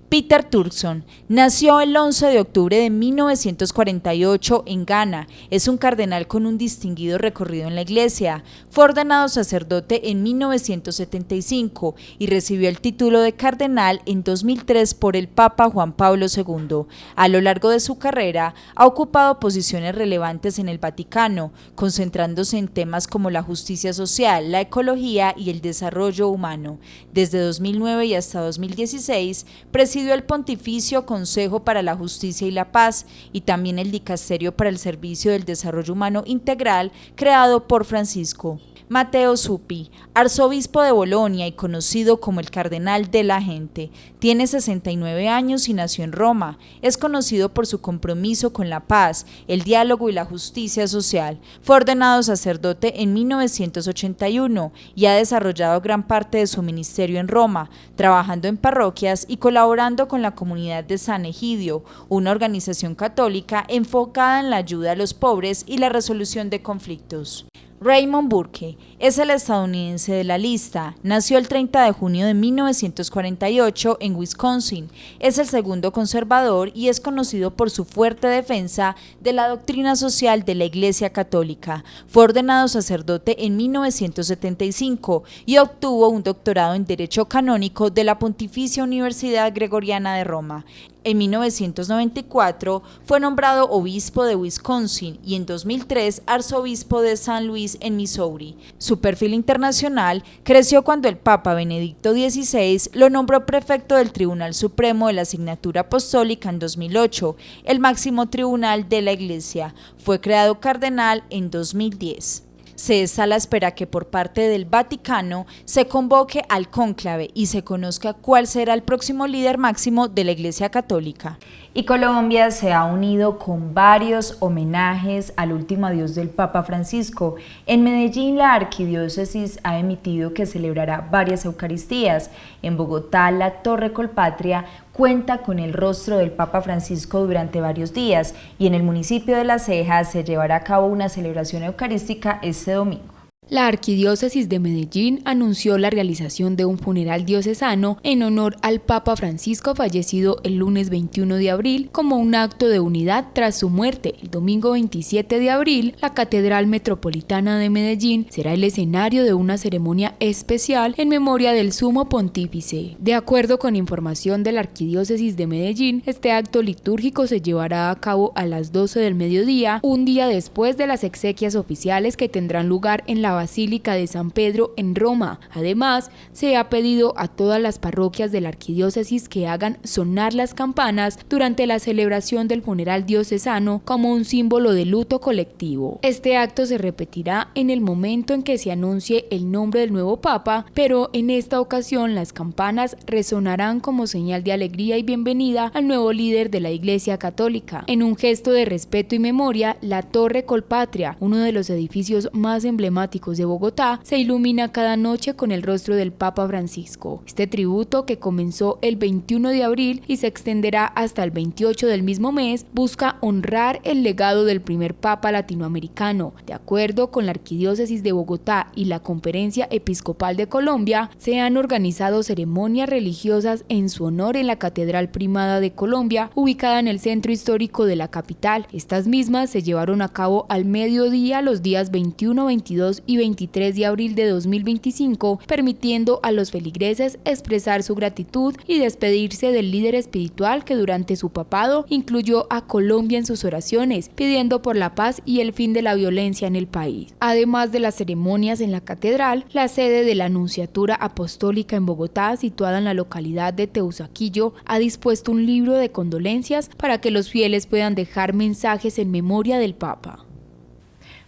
Peter Turkson nació el 11 de octubre de 1948 en Ghana. Es un cardenal con un distinguido recorrido en la Iglesia. Fue ordenado sacerdote en 1975 y recibió el título de cardenal en 2003 por el Papa Juan Pablo II. A lo largo de su carrera ha ocupado posiciones relevantes en el Vaticano, concentrándose en temas como la justicia social, la ecología y el desarrollo humano. Desde 2009 y hasta 2016 presidió el Pontificio Consejo para la Justicia y la Paz y también el Dicasterio para el Servicio del Desarrollo Humano Integral creado por Francisco. Matteo Zuppi, arzobispo de Bolonia y conocido como el Cardenal de la Gente, tiene 69 años y nació en Roma. Es conocido por su compromiso con la paz, el diálogo y la justicia social. Fue ordenado sacerdote en 1981 y ha desarrollado gran parte de su ministerio en Roma, trabajando en parroquias y colaborando con la comunidad de San Egidio, una organización católica enfocada en la ayuda a los pobres y la resolución de conflictos. Raymond Burke es el estadounidense de la lista. Nació el 30 de junio de 1948 en Wisconsin. Es el segundo conservador y es conocido por su fuerte defensa de la doctrina social de la Iglesia Católica. Fue ordenado sacerdote en 1975 y obtuvo un doctorado en Derecho Canónico de la Pontificia Universidad Gregoriana de Roma. En 1994 fue nombrado obispo de Wisconsin y en 2003 arzobispo de San Luis en Missouri. Su perfil internacional creció cuando el Papa Benedicto XVI lo nombró prefecto del Tribunal Supremo de la Asignatura Apostólica en 2008, el máximo tribunal de la Iglesia. Fue creado cardenal en 2010. Se está a la espera que por parte del Vaticano se convoque al cónclave y se conozca cuál será el próximo líder máximo de la Iglesia Católica. Y Colombia se ha unido con varios homenajes al último adiós del Papa Francisco. En Medellín, la arquidiócesis ha emitido que celebrará varias Eucaristías. En Bogotá, la Torre Colpatria cuenta con el rostro del Papa Francisco durante varios días y en el municipio de La Ceja se llevará a cabo una celebración eucarística este domingo. La Arquidiócesis de Medellín anunció la realización de un funeral diocesano en honor al Papa Francisco fallecido el lunes 21 de abril como un acto de unidad tras su muerte. El domingo 27 de abril, la Catedral Metropolitana de Medellín será el escenario de una ceremonia especial en memoria del Sumo Pontífice. De acuerdo con información de la Arquidiócesis de Medellín, este acto litúrgico se llevará a cabo a las 12 del mediodía, un día después de las exequias oficiales que tendrán lugar en la Basílica de San Pedro en Roma. Además, se ha pedido a todas las parroquias de la arquidiócesis que hagan sonar las campanas durante la celebración del funeral diocesano como un símbolo de luto colectivo. Este acto se repetirá en el momento en que se anuncie el nombre del nuevo Papa, pero en esta ocasión las campanas resonarán como señal de alegría y bienvenida al nuevo líder de la Iglesia Católica. En un gesto de respeto y memoria, la Torre Colpatria, uno de los edificios más emblemáticos católicos de Bogotá se ilumina cada noche con el rostro del Papa Francisco. Este tributo, que comenzó el 21 de abril y se extenderá hasta el 28 del mismo mes, busca honrar el legado del primer Papa latinoamericano. De acuerdo con la Arquidiócesis de Bogotá y la Conferencia Episcopal de Colombia, se han organizado ceremonias religiosas en su honor en la Catedral Primada de Colombia, ubicada en el centro histórico de la capital. Estas mismas se llevaron a cabo al mediodía los días 21, 22 y 23 de abril de 2025, permitiendo a los feligreses expresar su gratitud y despedirse del líder espiritual que durante su papado incluyó a Colombia en sus oraciones, pidiendo por la paz y el fin de la violencia en el país. Además de las ceremonias en la catedral, la sede de la Nunciatura Apostólica en Bogotá, situada en la localidad de Teusaquillo, ha dispuesto un libro de condolencias para que los fieles puedan dejar mensajes en memoria del Papa.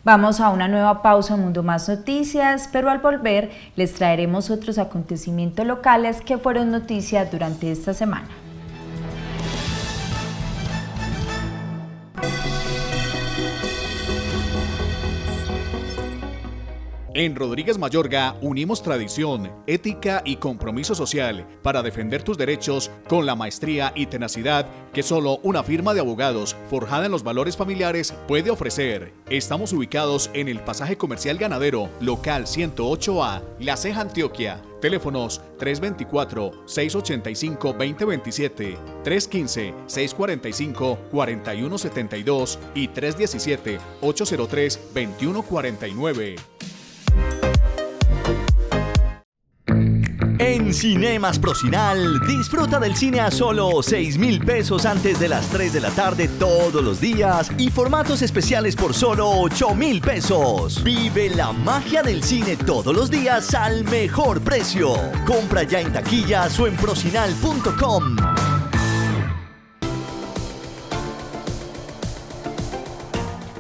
Vamos a una nueva pausa en Mundo Más Noticias, pero al volver les traeremos otros acontecimientos locales que fueron noticia durante esta semana. En Rodríguez Mayorga unimos tradición, ética y compromiso social para defender tus derechos con la maestría y tenacidad que solo una firma de abogados forjada en los valores familiares puede ofrecer. Estamos ubicados en el Pasaje Comercial Ganadero, local 108A, La Ceja, Antioquia. Teléfonos 324-685-2027, 315-645-4172 y 317-803-2149. En Cinemas Procinal, disfruta del cine a solo 6.000 pesos antes de las 3 de la tarde todos los días y formatos especiales por solo 8.000 pesos. Vive la magia del cine todos los días al mejor precio. Compra ya en taquillas o en procinal.com.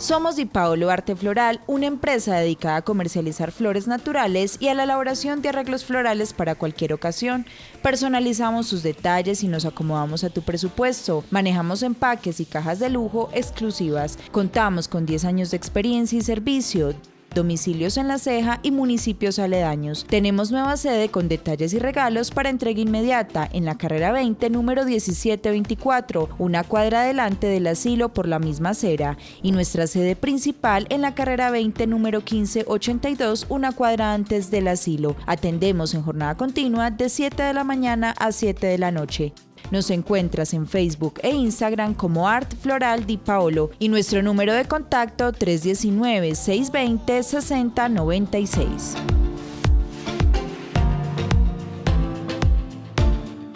Somos Di Paolo Arte Floral, una empresa dedicada a comercializar flores naturales y a la elaboración de arreglos florales para cualquier ocasión. Personalizamos sus detalles y nos acomodamos a tu presupuesto. Manejamos empaques y cajas de lujo exclusivas. Contamos con 10 años de experiencia y servicio. Domicilios en La Ceja y municipios aledaños. Tenemos nueva sede con detalles y regalos para entrega inmediata en la carrera 20, número 1724, una cuadra adelante del asilo por la misma acera, y nuestra sede principal en la carrera 20, número 1582, una cuadra antes del asilo. Atendemos en jornada continua de 7 de la mañana a 7 de la noche. Nos encuentras en Facebook e Instagram como Art Floral Di Paolo y nuestro número de contacto 319-620-6096.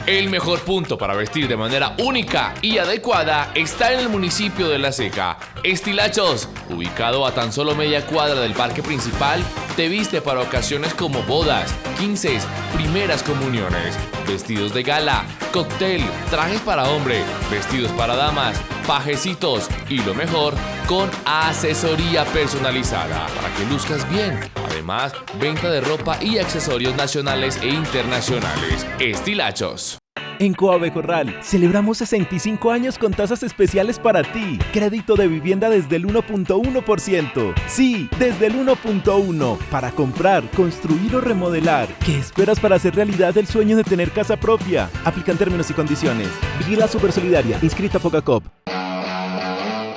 El mejor punto para vestir de manera única y adecuada está en el municipio de La Ceja. Estilachos, ubicado a tan solo media cuadra del parque principal, te viste para ocasiones como bodas, 15, primeras comuniones, vestidos de gala, cóctel, trajes para hombre, vestidos para damas, pajecitos y lo mejor, con asesoría personalizada para que luzcas bien. Además, venta de ropa y accesorios nacionales e internacionales. Estilachos. En Coave Corral celebramos 65 años con tasas especiales para ti. Crédito de vivienda desde el 1.1%. Sí, desde el 1.1%. Para comprar, construir o remodelar. ¿Qué esperas para hacer realidad el sueño de tener casa propia? Aplican términos y condiciones. Vigila Supersolidaria, inscrita a Fogacop.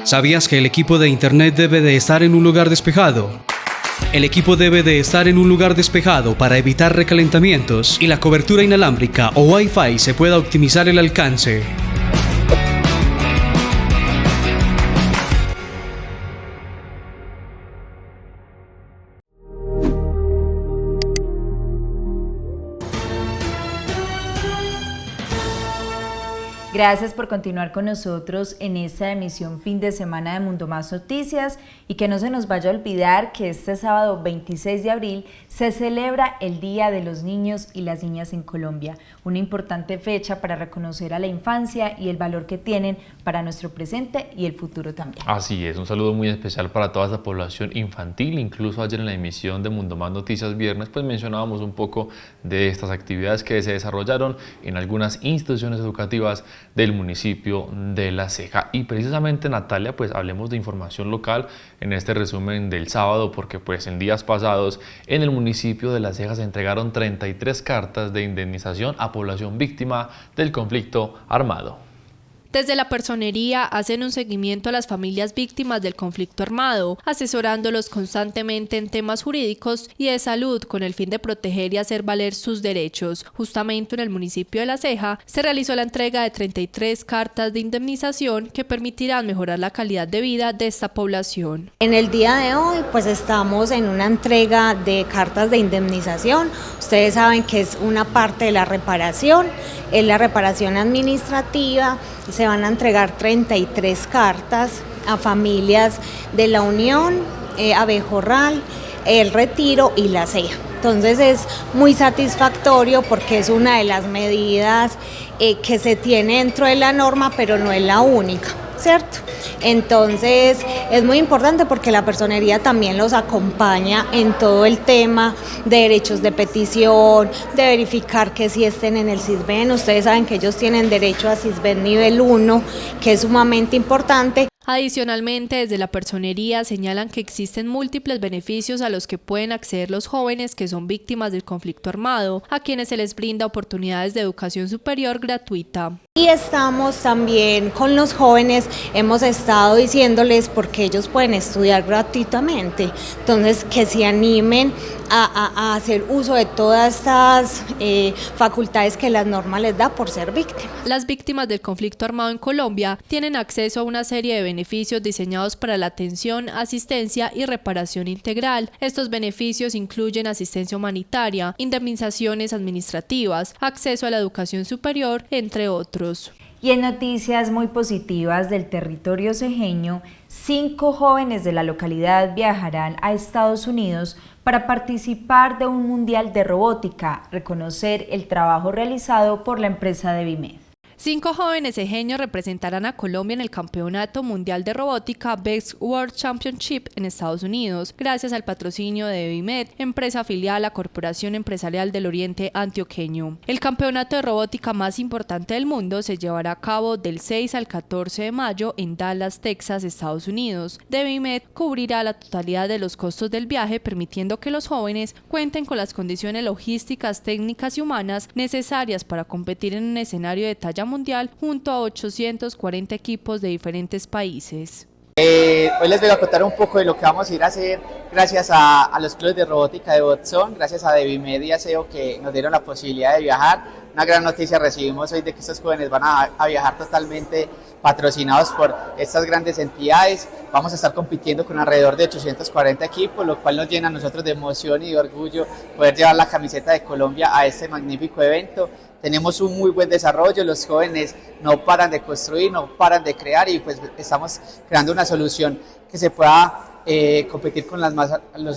¿Sabías que el equipo de internet debe de estar en un lugar despejado? El equipo debe de estar en un lugar despejado para evitar recalentamientos y la cobertura inalámbrica o Wi-Fi se pueda optimizar el alcance. Gracias por continuar con nosotros en esta emisión fin de semana de Mundo Más Noticias y que no se nos vaya a olvidar que este sábado 26 de abril se celebra el Día de los Niños y las Niñas en Colombia, una importante fecha para reconocer a la infancia y el valor que tienen para nuestro presente y el futuro también. Así es, un saludo muy especial para toda esa población infantil. Incluso ayer en la emisión de Mundo Más Noticias viernes pues mencionábamos un poco de estas actividades que se desarrollaron en algunas instituciones educativas del municipio de La Ceja. Y precisamente, Natalia, pues hablemos de información local en este resumen del sábado, porque pues en días pasados en el municipio de La Ceja se entregaron 33 cartas de indemnización a población víctima del conflicto armado. Desde la personería hacen un seguimiento a las familias víctimas del conflicto armado, asesorándolos constantemente en temas jurídicos y de salud con el fin de proteger y hacer valer sus derechos. Justamente en el municipio de La Ceja se realizó la entrega de 33 cartas de indemnización que permitirán mejorar la calidad de vida de esta población. En el día de hoy pues estamos en una entrega de cartas de indemnización. Ustedes saben que es una parte de la reparación, es la reparación administrativa. Se van a entregar 33 cartas a familias de La Unión, Abejorral, El Retiro y La Ceja. Entonces es muy satisfactorio porque es una de las medidas que se tiene dentro de la norma, pero no es la única, ¿cierto? Entonces es muy importante porque la personería también los acompaña en todo el tema de derechos de petición, de verificar que sí estén en el SISBEN. Ustedes saben que ellos tienen derecho a SISBEN nivel 1, que es sumamente importante. Adicionalmente, desde la personería señalan que existen múltiples beneficios a los que pueden acceder los jóvenes que son víctimas del conflicto armado, a quienes se les brinda oportunidades de educación superior gratuita. Y estamos también con los jóvenes, hemos estado diciéndoles porque ellos pueden estudiar gratuitamente, entonces que se animen a hacer uso de todas estas facultades que la norma les da por ser víctimas. Las víctimas del conflicto armado en Colombia tienen acceso a una serie de beneficios diseñados para la atención, asistencia y reparación integral. Estos beneficios incluyen asistencia humanitaria, indemnizaciones administrativas, acceso a la educación superior, entre otros. Y en noticias muy positivas del territorio cejeño, 5 jóvenes de la localidad viajarán a Estados Unidos para participar de un mundial de robótica, reconocer el trabajo realizado por la empresa Devimed. 5 jóvenes cejeños representarán a Colombia en el Campeonato Mundial de Robótica Best World Championship en Estados Unidos, gracias al patrocinio de Devimed, empresa afiliada a la Corporación Empresarial del Oriente Antioqueño. El campeonato de robótica más importante del mundo se llevará a cabo del 6 al 14 de mayo en Dallas, Texas, Estados Unidos. Devimed cubrirá la totalidad de los costos del viaje, permitiendo que los jóvenes cuenten con las condiciones logísticas, técnicas y humanas necesarias para competir en un escenario de talla mundial junto a 840 equipos de diferentes países. Hoy les voy a contar un poco de lo que vamos a ir a hacer gracias a los clubes de robótica de Botson, gracias a Devimed y a SEO que nos dieron la posibilidad de viajar. Una gran noticia recibimos hoy de que estos jóvenes van a viajar totalmente patrocinados por estas grandes entidades. Vamos a estar compitiendo con alrededor de 840 equipos, lo cual nos llena a nosotros de emoción y de orgullo poder llevar la camiseta de Colombia a este magnífico evento. Tenemos un muy buen desarrollo, los jóvenes no paran de construir, no paran de crear y pues estamos creando una solución que se pueda competir con los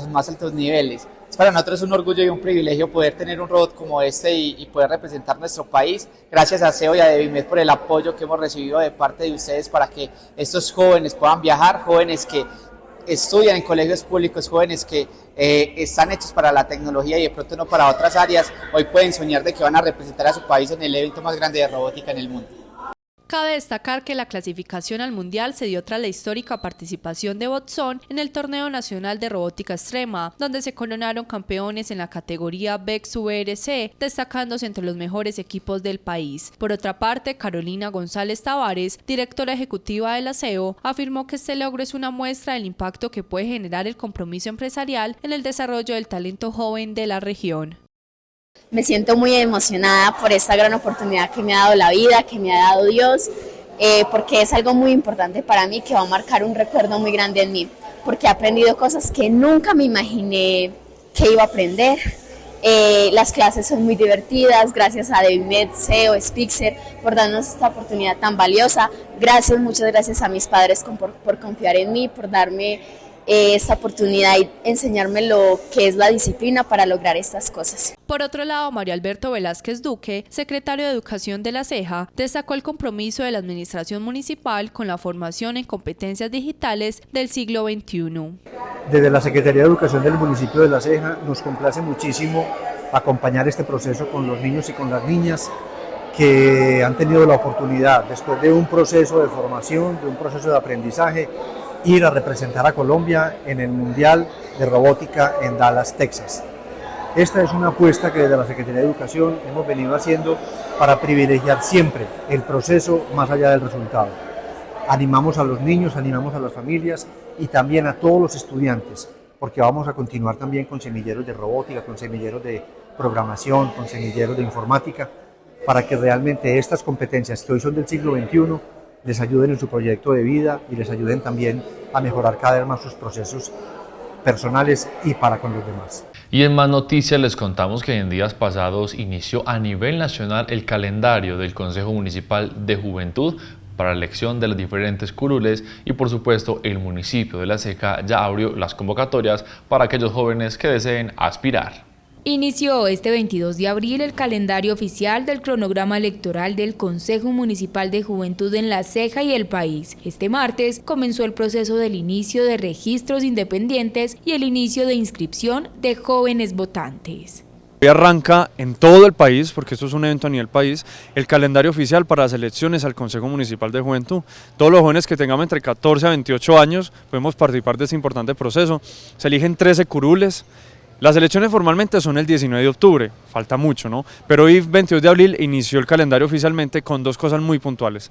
más altos niveles. Es para nosotros un orgullo y un privilegio poder tener un robot como este y poder representar nuestro país. Gracias a SEO y a Devimed por el apoyo que hemos recibido de parte de ustedes para que estos jóvenes puedan viajar, jóvenes que estudian en colegios públicos, jóvenes que están hechos para la tecnología y de pronto no para otras áreas, hoy pueden soñar de que van a representar a su país en el evento más grande de robótica en el mundo. Cabe destacar que la clasificación al Mundial se dio tras la histórica participación de Botson en el Torneo Nacional de Robótica Extrema, donde se coronaron campeones en la categoría BEX VRC, destacándose entre los mejores equipos del país. Por otra parte, Carolina González Tavares, directora ejecutiva de la SEO, afirmó que este logro es una muestra del impacto que puede generar el compromiso empresarial en el desarrollo del talento joven de la región. Me siento muy emocionada por esta gran oportunidad que me ha dado la vida, que me ha dado Dios, porque es algo muy importante para mí que va a marcar un recuerdo muy grande en mí, porque he aprendido cosas que nunca me imaginé que iba a aprender. Las clases son muy divertidas, gracias a Devimed, SEO, Spixer, por darnos esta oportunidad tan valiosa. Gracias, muchas gracias a mis padres por confiar en mí, por darme esta oportunidad y enseñarme lo que es la disciplina para lograr estas cosas. Por otro lado, Mario Alberto Velázquez Duque, secretario de Educación de La Ceja, destacó el compromiso de la administración municipal con la formación en competencias digitales del siglo XXI. Desde la Secretaría de Educación del municipio de La Ceja nos complace muchísimo acompañar este proceso con los niños y con las niñas que han tenido la oportunidad, después de un proceso de formación, de un proceso de aprendizaje, ir a representar a Colombia en el Mundial de Robótica en Dallas, Texas. Esta es una apuesta que desde la Secretaría de Educación hemos venido haciendo para privilegiar siempre el proceso más allá del resultado. Animamos a los niños, animamos a las familias y también a todos los estudiantes, porque vamos a continuar también con semilleros de robótica, con semilleros de programación, con semilleros de informática, para que realmente estas competencias que hoy son del siglo XXI les ayuden en su proyecto de vida y les ayuden también a mejorar cada vez más sus procesos personales y para con los demás. Y en más noticias les contamos que en días pasados inició a nivel nacional el calendario del Consejo Municipal de Juventud para la elección de las diferentes curules y por supuesto el municipio de La Ceja ya abrió las convocatorias para aquellos jóvenes que deseen aspirar. Inició este 22 de abril el calendario oficial del cronograma electoral del Consejo Municipal de Juventud en La Ceja y el país. Este martes comenzó el proceso del inicio de registros independientes y el inicio de inscripción de jóvenes votantes. Hoy arranca en todo el país, porque esto es un evento a nivel país, el calendario oficial para las elecciones al Consejo Municipal de Juventud. Todos los jóvenes que tengamos entre 14 a 28 años podemos participar de este importante proceso. Se eligen 13 curules. Las elecciones formalmente son el 19 de octubre, falta mucho, ¿no? Pero hoy, 22 de abril, inició el calendario oficialmente con dos cosas muy puntuales.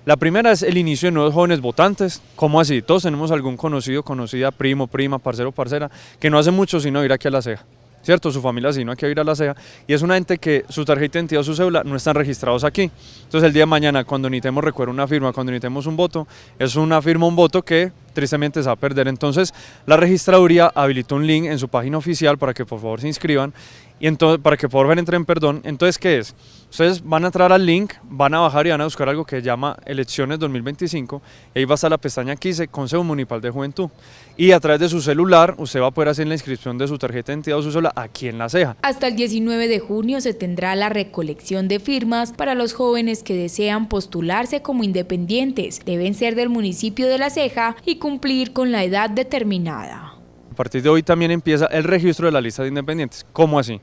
La primera es el inicio de nuevos jóvenes votantes. ¿Cómo así? Todos tenemos algún conocido, conocida, primo, prima, parcero, parcera, que no hace mucho sino ir aquí a La Ceja, ¿cierto? Su familia sino aquí a ir a La Ceja, y es una gente que su tarjeta de identidad o su cédula no están registrados aquí. Entonces el día de mañana, cuando necesitemos recuerdo una firma, cuando necesitemos un voto, es una firma, un voto que tristemente se va a perder. Entonces la registraduría habilitó un link en su página oficial para que por favor se inscriban y entonces para que por favor entren, perdón. Entonces, ¿qué es? Ustedes van a entrar al link, van a bajar y van a buscar algo que se llama Elecciones 2025 y ahí va a estar la pestaña que dice Consejo Municipal de Juventud, y a través de su celular usted va a poder hacer la inscripción de su tarjeta de identidad o su cédula aquí en La Ceja. Hasta el 19 de junio se tendrá la recolección de firmas para los jóvenes que desean postularse como independientes. Deben ser del municipio de La Ceja y cumplir con la edad determinada. A partir de hoy también empieza el registro de la lista de independientes. ¿Cómo así?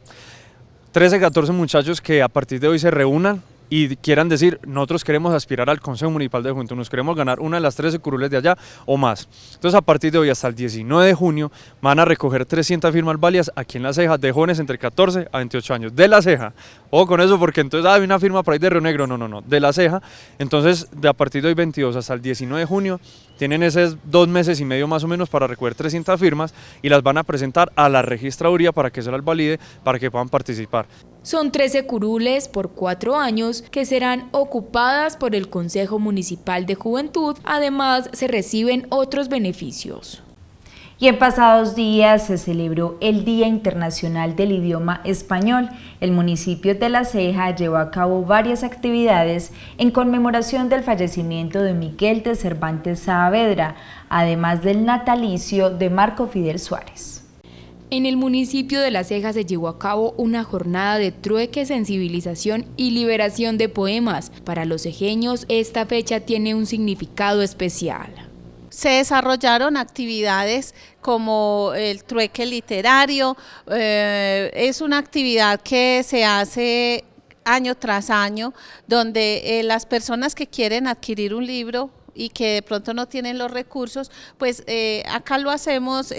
13, 14 muchachos que a partir de hoy se reúnan y quieran decir, nosotros queremos aspirar al Consejo Municipal de Juventud, nos queremos ganar una de las 13 curules de allá o más. Entonces a partir de hoy hasta el 19 de junio van a recoger 300 firmas válidas aquí en La Ceja de jóvenes entre 14 a 28 años, de La Ceja. Ojo con eso porque entonces hay una firma por ahí de Río Negro, no, de La Ceja. Entonces de a partir de hoy 22 hasta el 19 de junio tienen esos 2 meses y medio más o menos para recoger 300 firmas y las van a presentar a la registraduría para que se las valide, para que puedan participar. Son 13 curules por 4 años que serán ocupadas por el Consejo Municipal de Juventud. Además, se reciben otros beneficios. Y en pasados días se celebró el Día Internacional del Idioma Español. El municipio de La Ceja llevó a cabo varias actividades en conmemoración del fallecimiento de Miguel de Cervantes Saavedra, además del natalicio de Marco Fidel Suárez. En el municipio de La Ceja se llevó a cabo una jornada de trueque, sensibilización y liberación de poemas. Para los cejeños, esta fecha tiene un significado especial. Se desarrollaron actividades como el trueque literario, es una actividad que se hace año tras año, donde las personas que quieren adquirir un libro y que de pronto no tienen los recursos, pues acá lo hacemos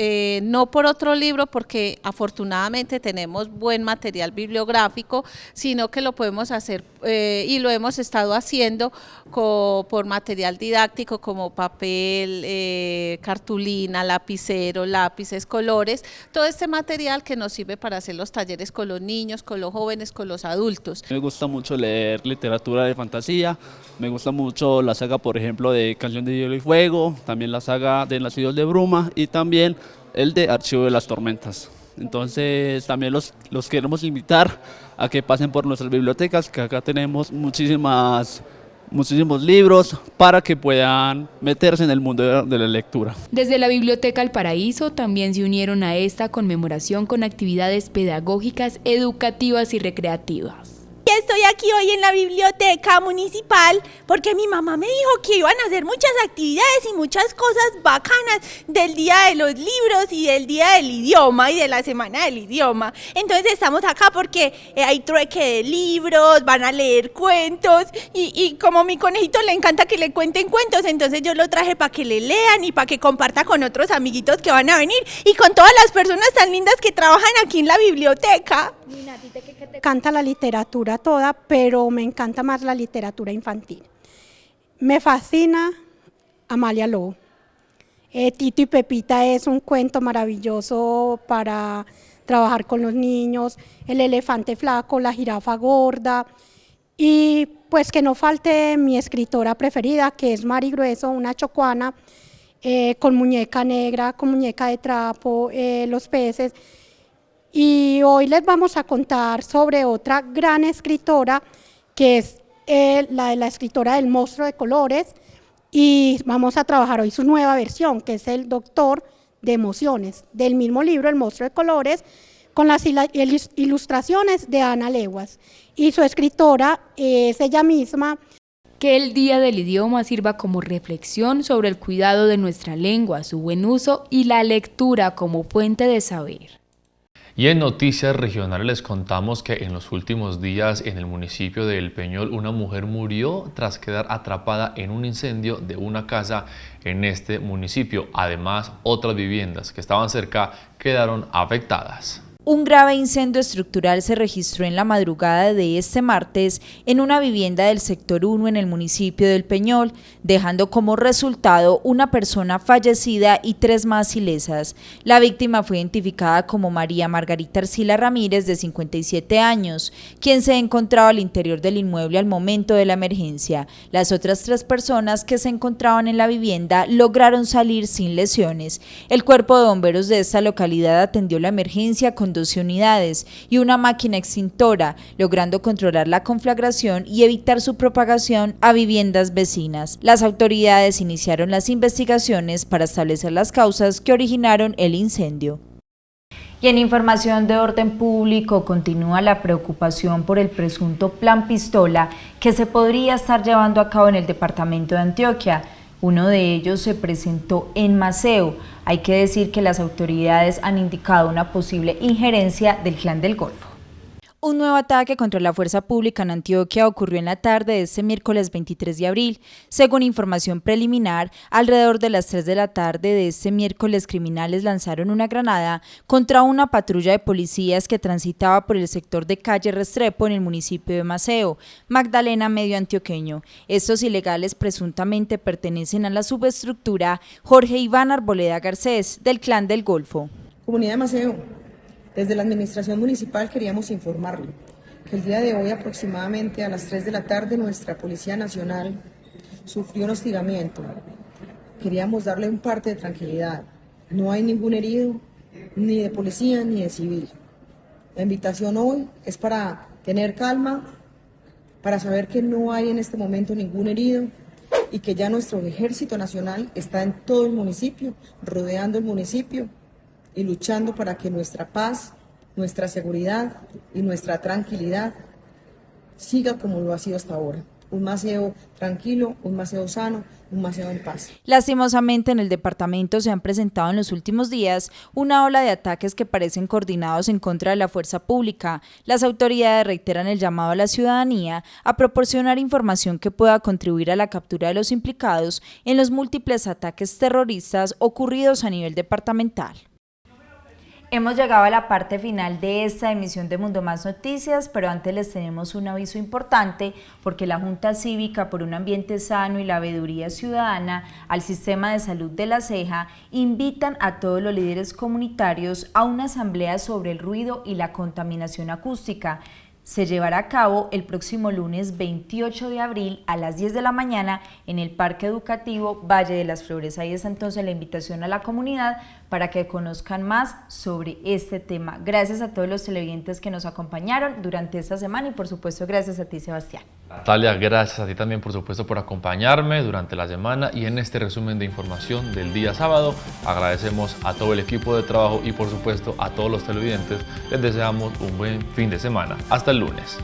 no por otro libro, porque afortunadamente tenemos buen material bibliográfico, sino que lo podemos hacer y lo hemos estado haciendo por material didáctico como papel, cartulina, lapicero, lápices, colores, todo este material que nos sirve para hacer los talleres con los niños, con los jóvenes, con los adultos. Me gusta mucho leer literatura de fantasía, me gusta mucho la saga, por ejemplo, de Canción de Hielo y Fuego, también la saga de Nacidos de Bruma y también el de Archivo de las Tormentas. Entonces también los queremos invitar a que pasen por nuestras bibliotecas, que acá tenemos muchísimos libros para que puedan meterse en el mundo de la lectura. Desde la Biblioteca El Paraíso también se unieron a esta conmemoración con actividades pedagógicas, educativas y recreativas. Y estoy aquí hoy en la biblioteca municipal porque mi mamá me dijo que iban a hacer muchas actividades y muchas cosas bacanas del Día de los Libros y del Día del Idioma y de la Semana del Idioma. Entonces estamos acá porque hay trueque de libros, van a leer cuentos y como a mi conejito le encanta que le cuenten cuentos, entonces yo lo traje para que le lean y para que comparta con otros amiguitos que van a venir y con todas las personas tan lindas que trabajan aquí en la biblioteca. Nina, ¿a ti te encanta la literatura toda, pero me encanta más la literatura infantil? Me fascina Amalia Lobo. Tito y Pepita es un cuento maravilloso para trabajar con los niños, el elefante flaco, la jirafa gorda, y pues que no falte mi escritora preferida, que es Mari Grueso, una chocuana, con muñeca negra, con muñeca de trapo, los peces. Y hoy les vamos a contar sobre otra gran escritora, que es la escritora del Monstruo de Colores, y vamos a trabajar hoy su nueva versión, que es el Doctor de Emociones, del mismo libro El Monstruo de Colores, con las ilustraciones de Ana Leguas, y su escritora es ella misma. Que el Día del Idioma sirva como reflexión sobre el cuidado de nuestra lengua, su buen uso y la lectura como fuente de saber. Y en noticias regionales les contamos que en los últimos días en el municipio de El Peñol una mujer murió tras quedar atrapada en un incendio de una casa en este municipio. Además, otras viviendas que estaban cerca quedaron afectadas. Un grave incendio estructural se registró en la madrugada de este martes en una vivienda del sector 1 en el municipio del Peñol, dejando como resultado una persona fallecida y 3 más ilesas. La víctima fue identificada como María Margarita Arcila Ramírez, de 57 años, quien se encontraba al interior del inmueble al momento de la emergencia. Las otras 3 personas que se encontraban en la vivienda lograron salir sin lesiones. El cuerpo de bomberos de esta localidad atendió la emergencia con 12 unidades y una máquina extintora, logrando controlar la conflagración y evitar su propagación a viviendas vecinas. Las autoridades iniciaron las investigaciones para establecer las causas que originaron el incendio. Y en información de orden público continúa la preocupación por el presunto plan pistola que se podría estar llevando a cabo en el departamento de Antioquia. Uno de ellos se presentó en Maceo. Hay que decir que las autoridades han indicado una posible injerencia del Clan del Golfo. Un nuevo ataque contra la fuerza pública en Antioquia ocurrió en la tarde de este miércoles 23 de abril. Según información preliminar, alrededor de las 3 de la tarde de este miércoles, criminales lanzaron una granada contra una patrulla de policías que transitaba por el sector de calle Restrepo en el municipio de Maceo, Magdalena, medio antioqueño. Estos ilegales presuntamente pertenecen a la subestructura Jorge Iván Arboleda Garcés, del Clan del Golfo. Comunidad de Maceo. Desde la administración municipal queríamos informarle que el día de hoy aproximadamente a las 3 de la tarde nuestra Policía Nacional sufrió un hostigamiento. Queríamos darle un parte de tranquilidad. No hay ningún herido, ni de policía ni de civil. La invitación hoy es para tener calma, para saber que no hay en este momento ningún herido y que ya nuestro Ejército Nacional está en todo el municipio, rodeando el municipio y luchando para que nuestra paz, nuestra seguridad y nuestra tranquilidad siga como lo ha sido hasta ahora. Un Maceo tranquilo, un Maceo sano, un Maceo en paz. Lastimosamente en el departamento se han presentado en los últimos días una ola de ataques que parecen coordinados en contra de la fuerza pública. Las autoridades reiteran el llamado a la ciudadanía a proporcionar información que pueda contribuir a la captura de los implicados en los múltiples ataques terroristas ocurridos a nivel departamental. Hemos llegado a la parte final de esta emisión de Mundo Más Noticias, pero antes les tenemos un aviso importante porque la Junta Cívica por un Ambiente Sano y la Veeduría Ciudadana al Sistema de Salud de La Ceja invitan a todos los líderes comunitarios a una asamblea sobre el ruido y la contaminación acústica. Se llevará a cabo el próximo lunes 28 de abril a las 10 de la mañana en el Parque Educativo Valle de las Flores. Ahí está entonces la invitación a la comunidad para que conozcan más sobre este tema. Gracias a todos los televidentes que nos acompañaron durante esta semana y por supuesto gracias a ti, Sebastián. Natalia, gracias a ti también por supuesto por acompañarme durante la semana y en este resumen de información del día sábado. Agradecemos a todo el equipo de trabajo y por supuesto a todos los televidentes. Les deseamos un buen fin de semana. Hasta el lunes.